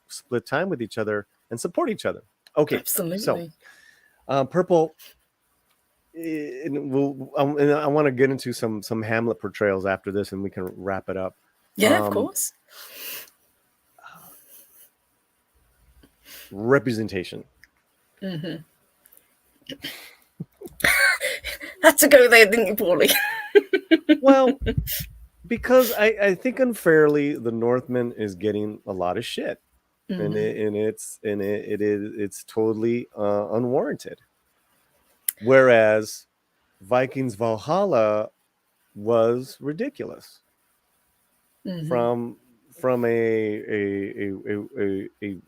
split time with each other and support each other. Okay, absolutely. So, Purple, and I want to get into some Hamlet portrayals after this, and we can wrap it up. Yeah, of course. Representation. Mm-hmm. Had to go there, didn't you, Paulie? Well, because I think unfairly the Northman is getting a lot of shit, and it's totally unwarranted. Whereas Vikings Valhalla was ridiculous from a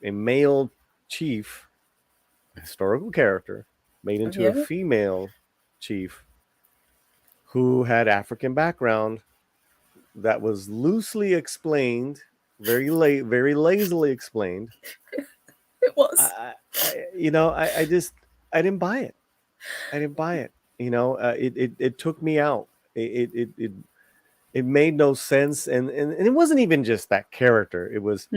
male chief, a historical character, made into a female chief who had African background, that was loosely explained, very lazily explained. It was. I didn't buy it. It took me out. it made no sense, and it wasn't even just that character. It was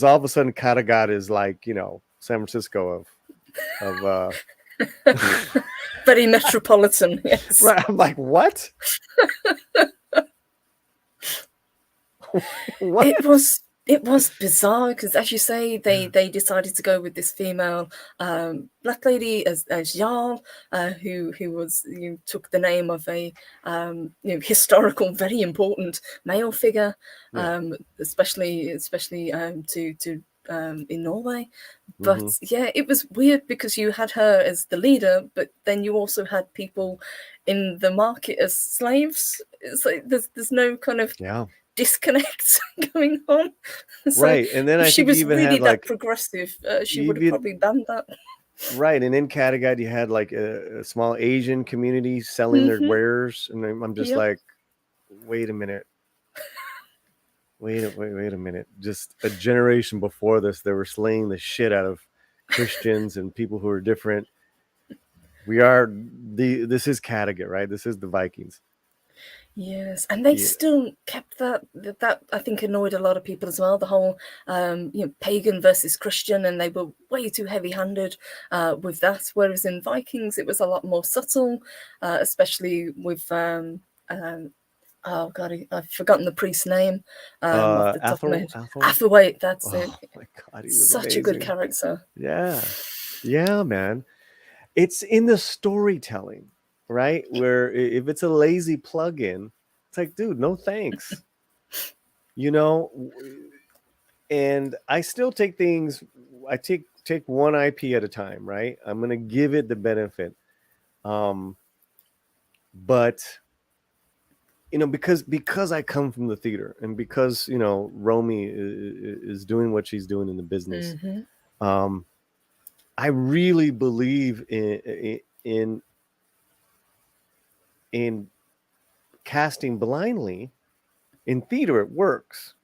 all of a sudden Kattegat is like, you know, San Francisco of very metropolitan. Yes, right. I'm like, what? What? It was bizarre because, as you say, they decided to go with this female black lady as Jarl, who was took the name of a historical, very important male figure, especially to in Norway. But yeah, it was weird because you had her as the leader, but then you also had people in the market as slaves. It's like there's no kind of disconnect going on. So right. And then if I she think was you even really had that like progressive, she would have probably banned that. Right. And in Kattegat you had like a small Asian community selling their wares, and I'm just like, wait a minute. Wait a minute. Just a generation before this, they were slaying the shit out of Christians and people who are different. This is Kattegat, right? This is the Vikings. Yes, and they still kept that I think annoyed a lot of people as well. The whole pagan versus Christian, and they were way too heavy-handed with that. Whereas in Vikings, it was a lot more subtle, especially with oh god, I've forgotten the priest's name. Off the top of my head. Athelwait, that's it. My god, he was such amazing. a good character. Yeah, man. It's in the storytelling, right? Where if it's a lazy plug-in, it's like, dude, no thanks. You know, and I still take things, I take one IP at a time, right? I'm gonna give it the benefit. But you know, because I come from the theater, and because, you know, Romy is doing what she's doing in the business, I really believe in casting blindly. In theater, it works.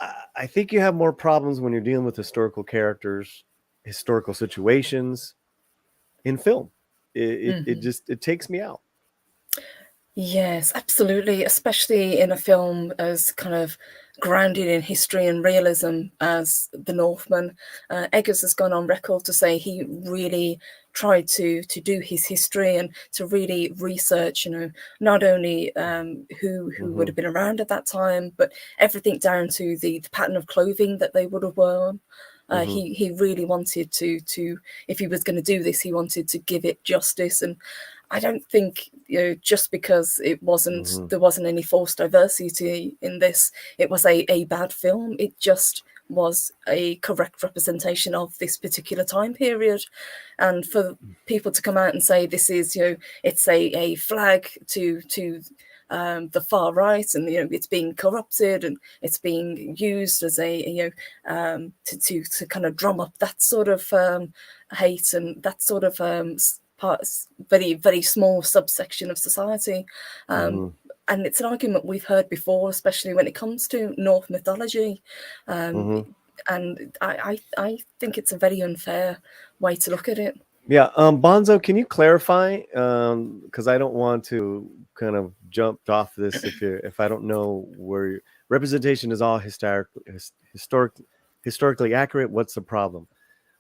I think you have more problems when you're dealing with historical characters, historical situations in film. It takes me out. Yes, absolutely. Especially in a film as kind of grounded in history and realism as The Northman. Eggers has gone on record to say he really tried to do his history and to really research, not only who would have been around at that time, but everything down to the pattern of clothing that they would have worn. He really wanted to, if he was going to do this, he wanted to give it justice. And I don't think, just because it wasn't, there wasn't any forced diversity in this, it was a bad film. It just was a correct representation of this particular time period. And for people to come out and say this is, it's a flag to the far right, and it's being corrupted and it's being used as a to kind of drum up that sort of hate and that sort of very, very small subsection of society. And it's an argument we've heard before, especially when it comes to Norse mythology. And I think it's a very unfair way to look at it. Yeah. Bonzo, can you clarify? Because I don't want to kind of jump off this if I don't know where representation is all historically accurate. What's the problem?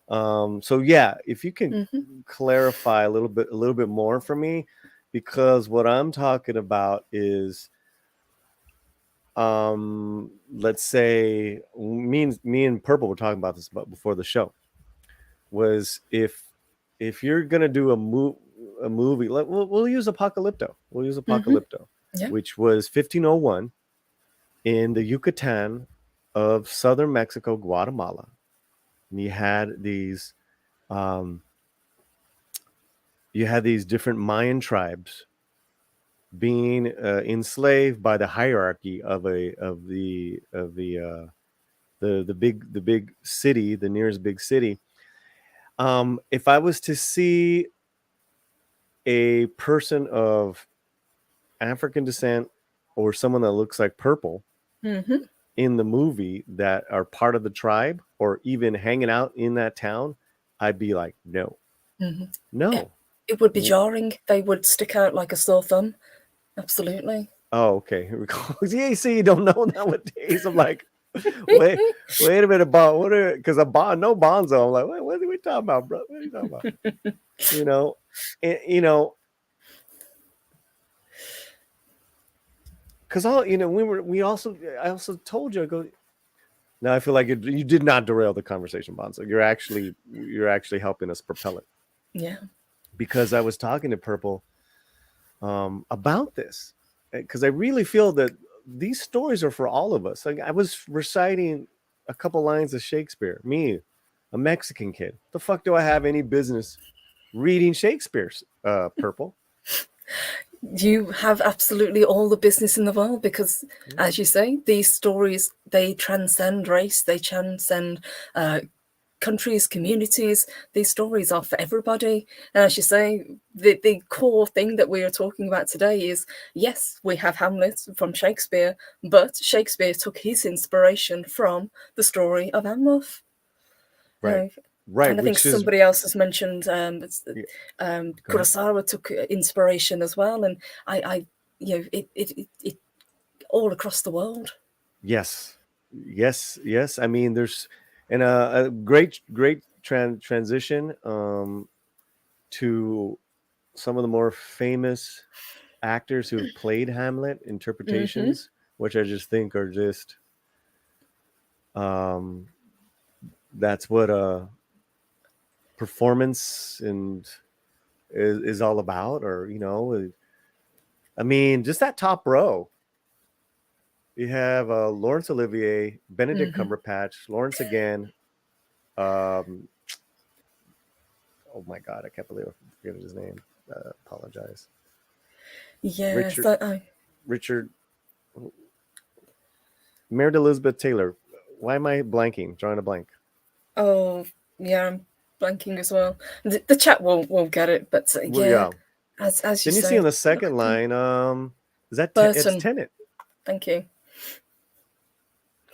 So yeah, if you can clarify a little bit more for me, because what I'm talking about is, let's say me and Purple were talking about this before the show, was if you're gonna do a movie, we'll use Apocalypto. Which was 1501 in the Yucatan of southern Mexico, Guatemala. And you had these different Mayan tribes being enslaved by the hierarchy of the big city, the nearest big city. If I was to see a person of African descent or someone that looks like Purple in the movie that are part of the tribe or even hanging out in that town, I'd be like, no. It would be jarring. They would stick out like a sore thumb. Absolutely. Oh, okay. Here we go. Yeah, see, you don't know nowadays. I'm like, wait a minute, Bond. What are? Because no Bonzo. I'm like, wait, what are we talking about, bro? What are you talking about? You know, because I also told you, I go. Now I feel like you did not derail the conversation, Bonzo. You're actually helping us propel it. Yeah. Because I was talking to Purple about this, because I really feel that these stories are for all of us. Like, I was reciting a couple lines of Shakespeare. Me, a Mexican kid. The fuck do I have any business reading Shakespeare's Purple? You have absolutely all the business in the world because, as you say, these stories, they transcend race, they transcend countries, communities. These stories are for everybody. And as you say, the core thing that we are talking about today is, yes, we have Hamlet from Shakespeare, but Shakespeare took his inspiration from the story of Amleth. Right. Right. And I think somebody else has mentioned Kurosawa took inspiration as well. And it all across the world. Yes. I mean, there's a great transition to some of the more famous actors who've played Hamlet interpretations, which I just think are just that's what a performance and is all about. Or I mean, just that top row. You have Laurence Olivier, Benedict Cumberbatch, Lawrence again. Oh my God, I can't believe I forget his name. Apologize. Yes, Richard. Meredith Elizabeth Taylor. Why am I blanking? Drawing a blank. Oh yeah, I'm blanking as well. The chat won't get it, but yeah. As you Didn't you see on the second line? Is that it's Tenet? Thank you.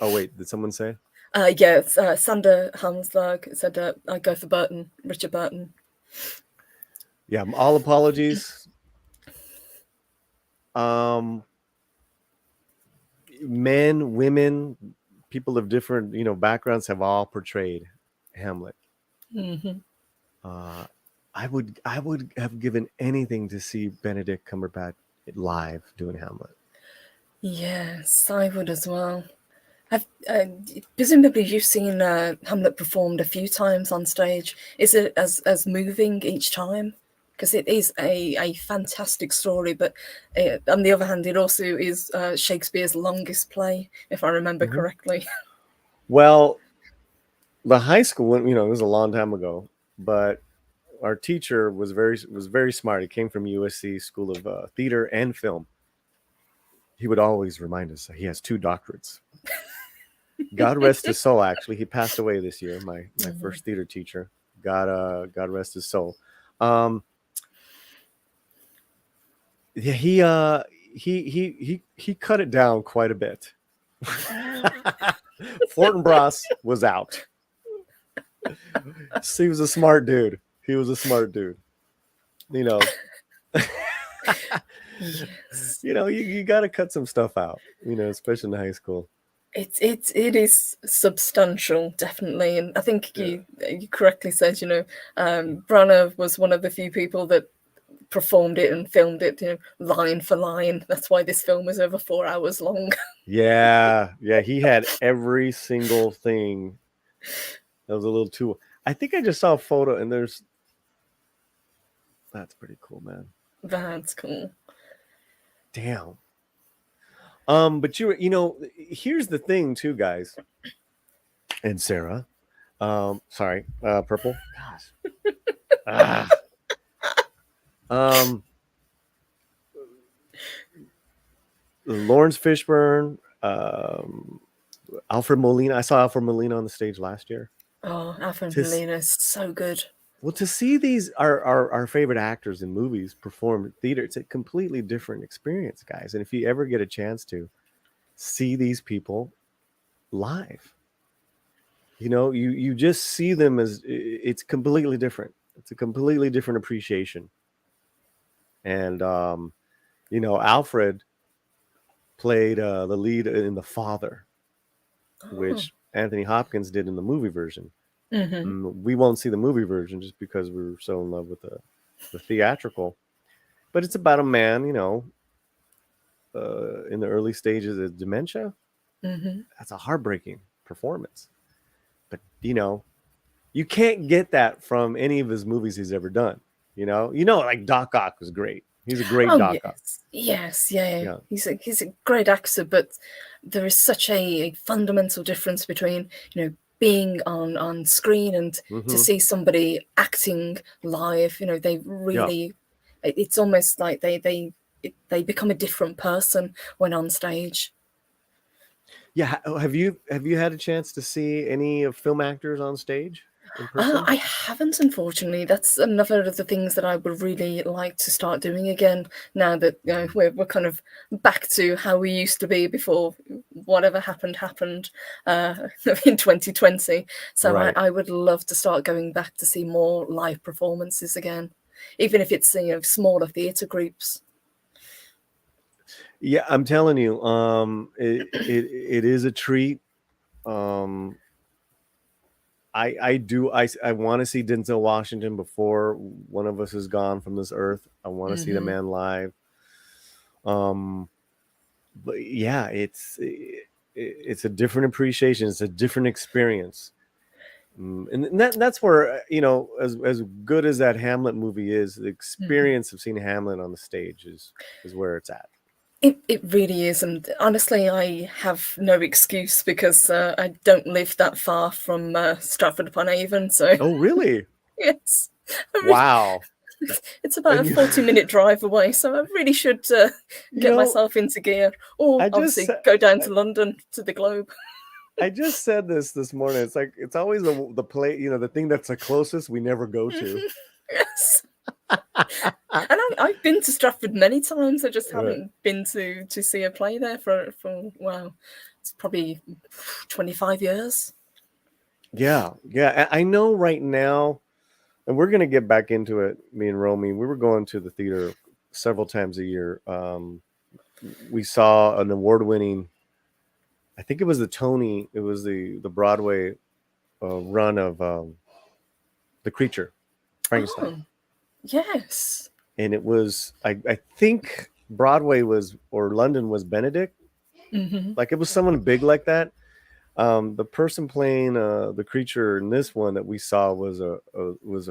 Oh wait, did someone say? Yeah, it's, Sander Hamslag said I go for Burton, Richard Burton. Yeah, all apologies. Men, women, people of different backgrounds have all portrayed Hamlet. I would have given anything to see Benedict Cumberbatch live doing Hamlet. Yes, I would as well. Presumably you've seen Hamlet performed a few times on stage. Is it as moving each time? Because it is a fantastic story, but on the other hand, it also is Shakespeare's longest play, if I remember correctly. Well, the high school, it was a long time ago, but our teacher was very smart. He came from USC School of Theater and Film. He would always remind us he has 2 doctorates. God rest his soul. Actually, he passed away this year. My first theater teacher. God rest his soul. Yeah, he cut it down quite a bit. Fortinbras was out. So he was a smart dude. Yes. You got to cut some stuff out, especially in high school. It is substantial, definitely, and I think you correctly said, Branagh was one of the few people that performed it and filmed it, line for line. That's why this film is over 4 hours long. Yeah, he had every single thing. That was a little too. I think I just saw a photo, and that's pretty cool, man. That's cool. Damn. But here's the thing too, guys. And Sarah. Sorry, Purple. Gosh. Lawrence Fishburne, Alfred Molina. I saw Alfred Molina on the stage last year. Oh, Alfred Molina is so good. Well, to see these our favorite actors in movies perform at theater, it's a completely different experience, guys. And if you ever get a chance to see these people live, you just see them as it's completely different. It's a completely different appreciation. And Alfred played the lead in The Father, which Anthony Hopkins did in the movie version. We won't see the movie version just because we're so in love with the theatrical. But it's about a man, in the early stages of dementia. That's a heartbreaking performance. But, you can't get that from any of his movies he's ever done. Like Doc Ock was great. He's a great Doc Ock. Yes, yeah. He's a great actor, but there is such a fundamental difference between, being on screen and to see somebody acting live. They really, it's almost like they become a different person when on stage. Yeah, have you had a chance to see any of film actors on stage in person? I haven't, unfortunately. That's another of the things that I would really like to start doing again. Now that we're kind of back to how we used to be before whatever happened in 2020. So right. I would love to start going back to see more live performances again, even if it's smaller theatre groups. Yeah, I'm telling you, it is a treat. I want to see Denzel Washington before one of us is gone from this earth. I want to see the man live. But yeah, it's a different appreciation. It's a different experience. And that's where, as good as that Hamlet movie is, the experience of seeing Hamlet on the stage is where it's at. It really is, and honestly, I have no excuse because I don't live that far from Stratford-upon-Avon. So. Oh, really? Yes. Wow. It's about a 40-minute drive away, so I really should get myself into gear, or obviously go down to London to the Globe. I just said this morning. It's like it's always the play, the thing that's the closest we never go to. Yes. And I've been to Stratford many times. I just haven't been to see a play there for wow, it's probably 25 years. Yeah. I know right now, and we're gonna get back into it. Me and Romy, we were going to the theater several times a year. We saw an award-winning, I think it was the Tony. It was the Broadway run of The Creature, Frankenstein. Oh, yes. And it was, I think Broadway was, or London was Benedict. Like it was someone big like that. The person playing the creature in this one that we saw was a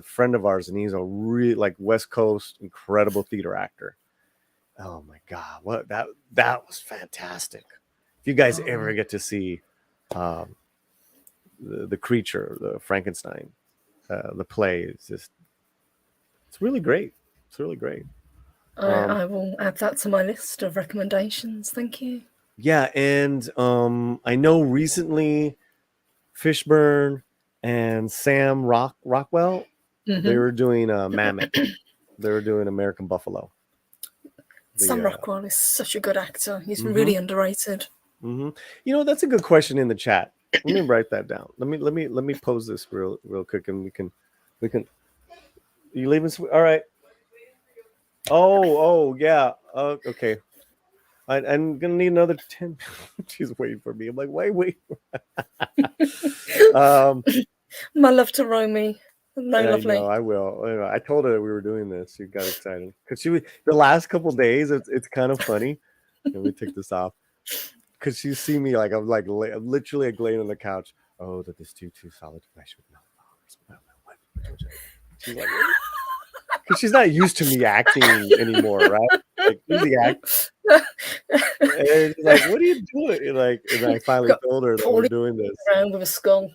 friend of ours, and he's a really like West Coast incredible theater actor. Oh my God, what that was fantastic. If you guys ever get to see the creature, the Frankenstein, the play, it's really great. It's really great. I will add that to my list of recommendations. Thank you. Yeah, and I know recently Fishburne and Sam Rockwell, they were doing Mammoth. They were doing American Buffalo. Sam Rockwell is such a good actor. He's really underrated. That's a good question in the chat. Let me write that down. Let me pose this real quick, and we can. You leaving? All right. Oh yeah. Okay. I'm gonna need another 10. She's waiting for me. I'm like, wait. My love to Romy. No, lovely. I will. I told her we were doing this. She got excited because the last couple days. It's kind of funny. Let me take this off because she see me like I'm literally laying on the couch. Oh, that this too solid flesh with no flowers. She's like, because she's not used to me acting anymore, right? Like, easy act. And she's like, what are you doing? And I finally told her that we're doing this. Around with a skull.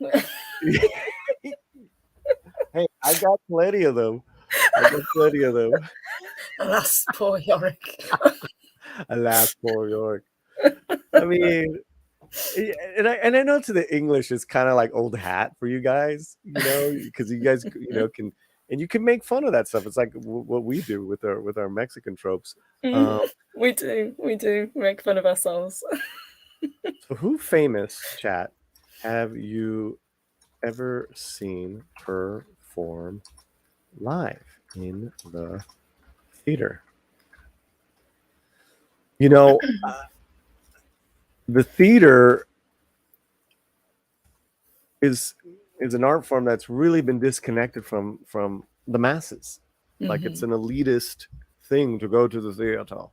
Hey, I got plenty of them. Alas, poor Yorick. Alas, poor Yorick. I mean, and I know to the English it's kind of like old hat for you guys, because you guys, can. And you can make fun of that stuff. It's like what we do with our Mexican tropes. We do make fun of ourselves. So who famous, chat, have you ever seen perform live in the theater? You know, the theater is an art form that's really been disconnected from the masses. Like it's an elitist thing to go to the theater.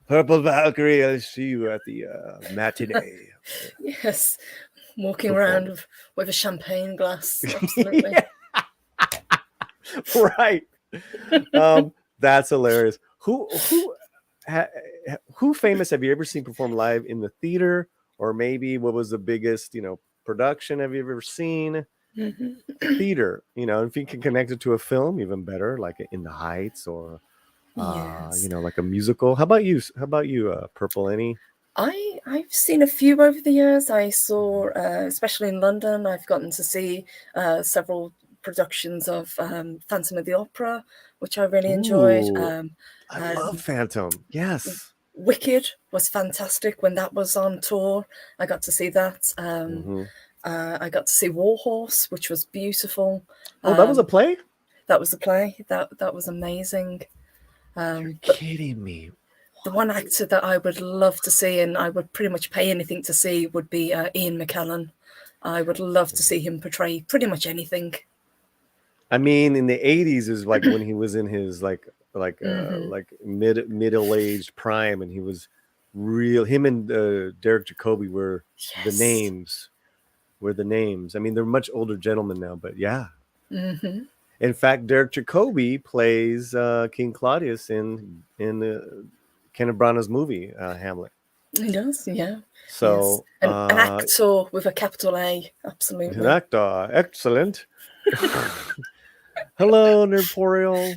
Purple Valkyrie, I see you at the matinee. Yes, walking around with a champagne glass. Absolutely. Right. That's hilarious. Who famous have you ever seen perform live in the theater, or maybe what was the biggest production have you ever seen? Theater, if you can connect it to a film, even better, like In the Heights, or Yes. like a musical. How about you, Purple? Any? I've seen a few over the years. I saw, especially in London, I've gotten to see several productions of Phantom of the Opera, which I really enjoyed. Ooh, I love Phantom. Yes. Wicked was fantastic when that was on tour. I got to see that. I got to see Warhorse, which was beautiful. Oh, that was a play? That was a play. That was amazing. You're kidding me. The one actor that I would love to see, and I would pretty much pay anything to see, would be Ian McKellen. I would love to see him portray pretty much anything. I mean, in the 80s is like when he was in his like middle-aged prime, and he was real. Him and Derek Jacobi were the names. I mean, they're much older gentlemen now, but yeah. In fact, Derek Jacobi plays King Claudius in Kenneth Branagh's movie Hamlet. He does, yeah. So yes. An actor with a capital A, absolutely. An actor, excellent. Hello, Nerporial.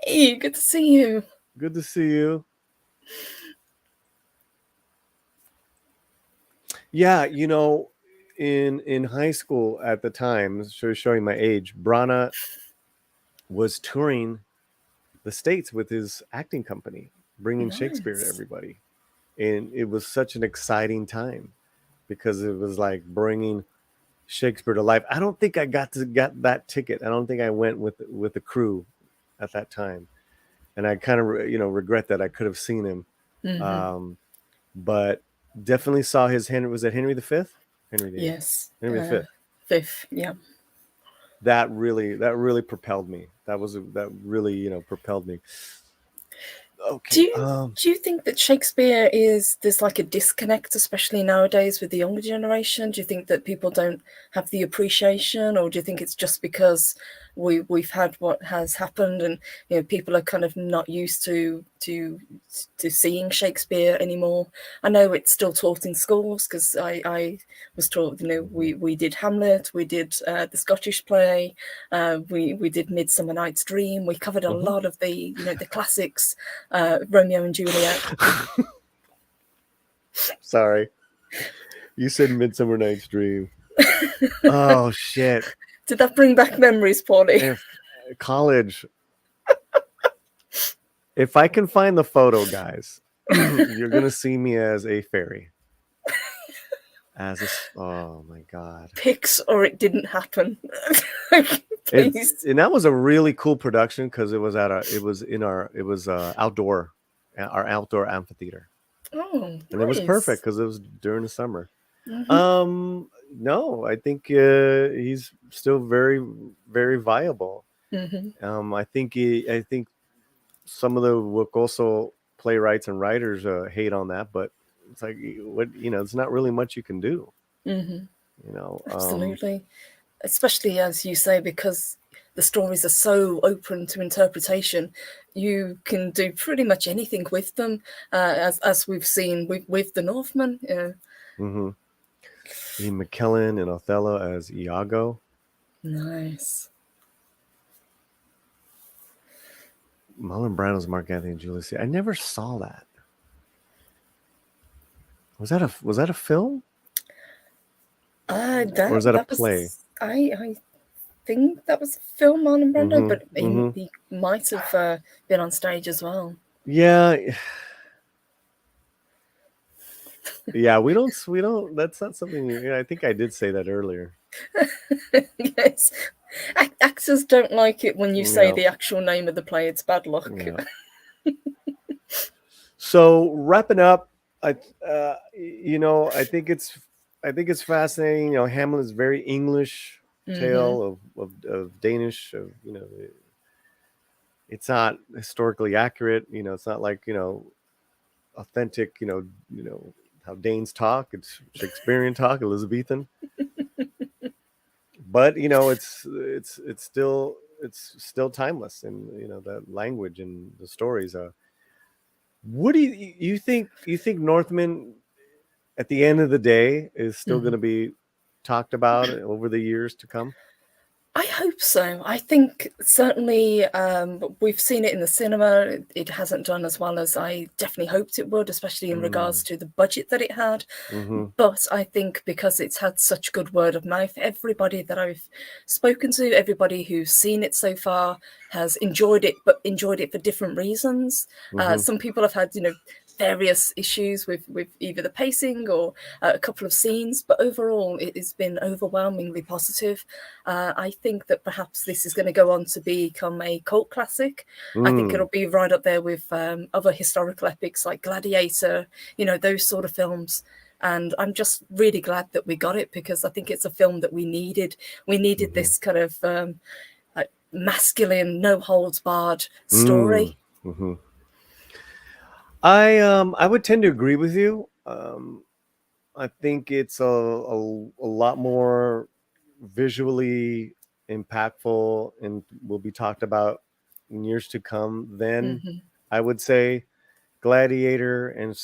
Hey, good to see you. Good to see you. Yeah, in high school at the time, showing my age, Branagh was touring the States with his acting company, bringing Shakespeare to everybody. And it was such an exciting time because it was like bringing Shakespeare to life. I don't think I got that ticket. I don't think I went with the crew at that time. And I kind of, regret that. I could have seen him. But definitely saw his Henry. Was it Henry V? Henry VIII. Yes. Henry V. Fifth, yeah. That really propelled me. That really propelled me. Okay. Do you think that Shakespeare there's like a disconnect, especially nowadays with the younger generation? Do you think that people don't have the appreciation, or do you think it's just because we've had what has happened, and people are kind of not used to seeing Shakespeare anymore? I know it's still taught in schools because I was taught. We did Hamlet, we did the Scottish play, we did Midsummer Night's Dream. We covered a lot of the the classics, Romeo and Juliet. Sorry, you said Midsummer Night's Dream. Oh shit! Did that bring back memories, Paulie? College. If I can find the photo, guys, you're gonna see me as a fairy. Oh my god! Pics or it didn't happen. And that was a really cool production because it was outdoor amphitheater. Oh, and nice. It was perfect because it was during the summer. No, I think he's still very, very viable. I think some of the Wokoso playwrights and writers hate on that, but it's like it's not really much you can do. Absolutely, especially as you say, because the stories are so open to interpretation. You can do pretty much anything with them, as we've seen with the Northman. Ian McKellen and Othello as Iago. Nice. Marlon Brando's Mark Anthony and Julius. I never saw that. Was that a film? Or was that a play? I think that was a film, Marlon Brando, but he might have been on stage as well. Yeah. Yeah, we don't. That's not something. I think I did say that earlier. Yes, actors don't like it when you say the actual name of the play. It's bad luck. Yeah. So wrapping up, you know, I think it's fascinating. You know, Hamlet is very English Hmm. tale of Danish. Of, you know, it's not historically accurate. You know, it's not like, you know, authentic. You know how Danes talk. It's Shakespearean talk, Elizabethan. But you know, it's still timeless, and you know the language and the stories. What do you think? You think Northman at the end of the day is still going Hmm. to be talked about over the years to come? I hope so. I think certainly we've seen it in the cinema. It hasn't done as well as I definitely hoped it would, especially in regards to the budget that it had. Mm-hmm. But I think because it's had such good word of mouth, everybody that I've spoken to, everybody who's seen it so far has enjoyed it, but enjoyed it for different reasons. Mm-hmm. Some people have had, various issues with either the pacing or a couple of scenes, but overall it has been overwhelmingly positive. I think that perhaps this is going to go on to become a cult classic. I think Mm. it'll be right up there with other historical epics like Gladiator, those sort of films. And I'm just really glad that we got it, because I think it's a film that we needed. We needed Mm-hmm. this kind of like masculine, no holds barred Mm. story. Mm-hmm. I would tend to agree with you. I think it's a lot more visually impactful and will be talked about in years to come than, Hmm. I would say, Gladiator and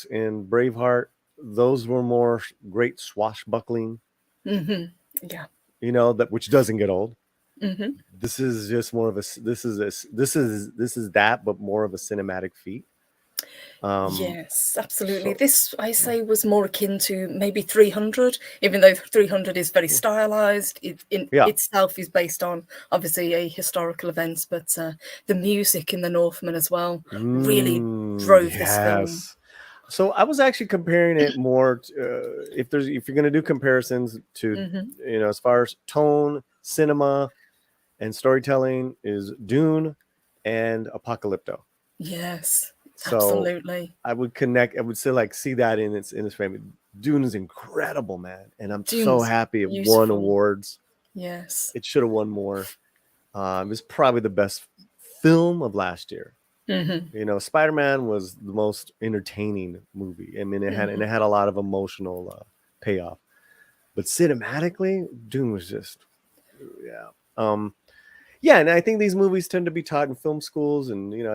Braveheart. Those were more great swashbuckling, Hmm. Yeah. you know, that which doesn't get old. Hmm. This is just more of a this is that, but more of a cinematic feat. Um, Yes, absolutely. so This, I yeah, say, was more akin to maybe 300, even though 300 is very stylized. It in yeah. itself is based on obviously a historical event, but the music in the Northman as well really drove this film. Yes. So I was actually comparing it more to, if you're going to do comparisons to, Hmm. you know, as far as tone, cinema, and storytelling, is Dune and Apocalypto. Yes, So absolutely. I would connect. I would say like see that in its frame. Dune is incredible, man, and I'm so Dune's happy it won beautiful. awards. Yes. It should have won more. It's probably the best film of last year. Hmm. You know, Spider-Man was the most entertaining movie. I mean, it Hmm. had a lot of emotional payoff. But cinematically, Dune was just yeah. Yeah, and I think these movies tend to be taught in film schools, and you know,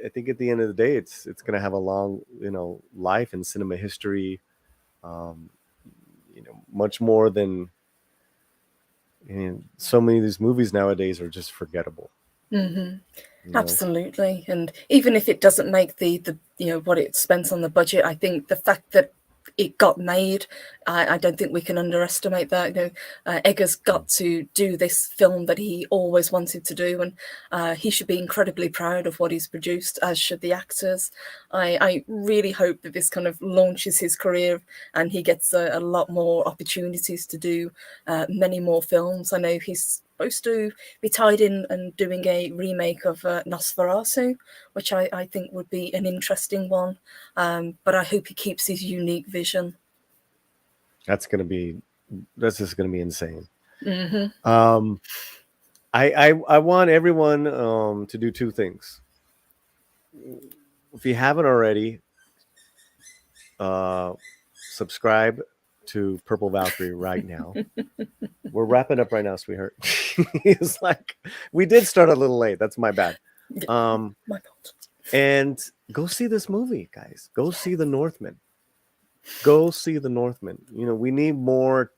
I think at the end of the day, it's going to have a long, you know, life in cinema history. Um, you know, much more than, you know, so many of these movies nowadays are just forgettable. Hmm. You know, Absolutely. And even if it doesn't make the what it spent on the budget, I think the fact that it got made, I don't think we can underestimate that. Eggers got to do this film that he always wanted to do, and he should be incredibly proud of what he's produced, as should the actors. I really hope that this kind of launches his career and he gets a lot more opportunities to do many more films. I know he's supposed to be tied in and doing a remake of Nosferatu, which I think would be an interesting one. But I hope he keeps his unique vision. that's gonna be that's just gonna be insane. Hmm. Um, I want everyone to do two things. If you haven't already, uh, subscribe to Purple Valkyrie right now. We're wrapping up right now, sweetheart. It's like we did start a little late. That's my bad. Yeah, Um, my God. and go see this movie, guys. Go Yeah. see the Northman. Go see the Northman. You know, we need more.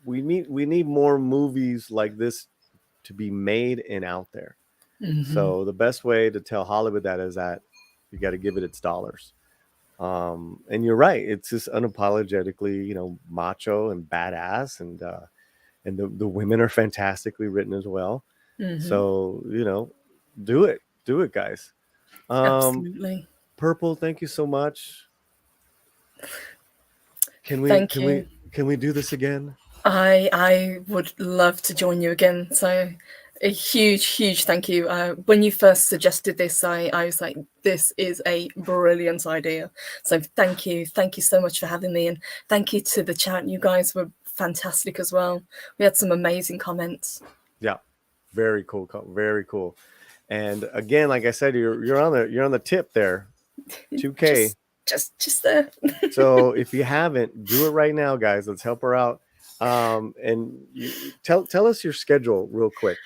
We need more movies like this to be made and out there. Hmm. So the best way to tell Hollywood that is that you got to give it its dollars. And you're right; it's just unapologetically, you know, macho and badass, and the women are fantastically written as well. Hmm. So you know, do it, guys. Um, Absolutely. Purple, thank you so much. Thank you. Can we do this again? I would love to join you again. So A huge thank you. When you first suggested this, I was like, this is a brilliant idea. So thank you so much for having me, and thank you to the chat. You guys were fantastic as well. We had some amazing comments. Yeah, very cool, very cool. And again, like I said, you're on the tip there, 2K. Just there. So if you haven't, do it right now, guys. Let's help her out. And you tell us your schedule real quick.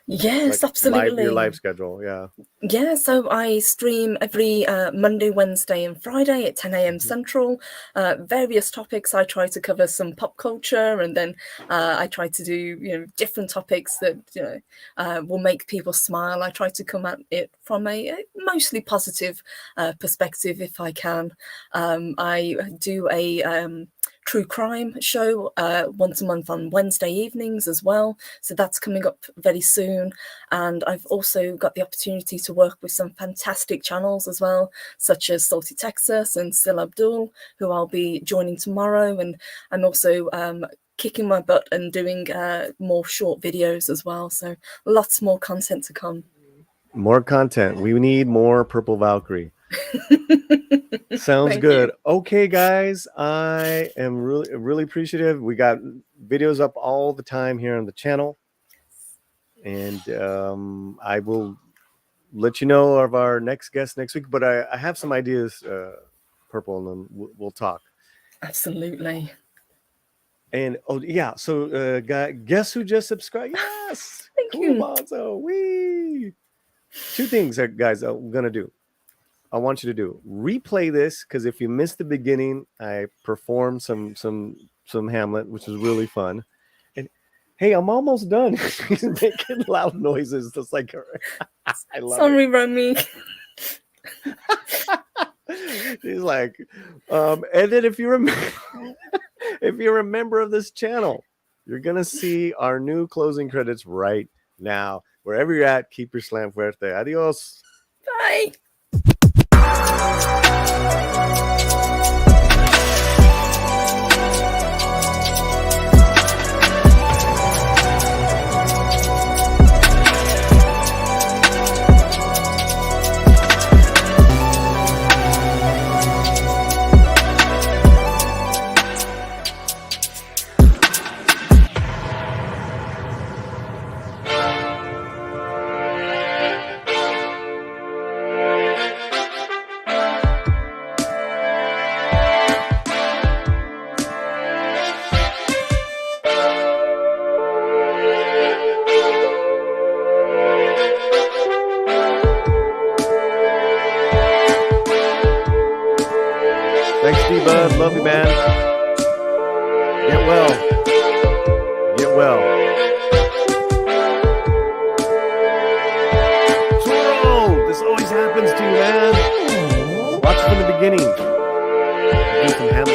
Yes, absolutely. Your live schedule, yeah. Yeah, so I stream every Monday, Wednesday, and Friday at 10 a.m. Central. Various topics. I try to cover some pop culture, and then I try to do different topics that will make people smile. I try to come at it from a mostly positive perspective if I can. I do a true crime show once a month on Wednesday evenings as well, so that's coming up very soon. And I've also got the opportunity to work with some fantastic channels as well, such as Salty Texas and Still Abdul, who I'll be joining tomorrow. And I'm also kicking my butt and doing more short videos as well, so lots more content to come. More content. We need more Purple Valkyrie. Sounds good. You. Okay, guys, I am really appreciative. We got videos up all the time here on the channel, and I will let you know of our next guest next week. But I have some ideas, Purple, and then we'll talk. Absolutely. And so guess who just subscribed? Yes, thank you, Bonzo. Wee. Two things, guys, I'm gonna do. I want you to do replay this, because if you missed the beginning, I performed some Hamlet, which was really fun. And hey, I'm almost done. He's making loud noises, just like I love Sorry, Romy. He's like, and then if you're a member of this channel, you're gonna see our new closing credits right now. Wherever you're at, keep your slam fuerte. Adios. Bye. Love you, man. Get well. Get well. Whoa, this always happens to you, man. Watch from the beginning. Do some Hamlet.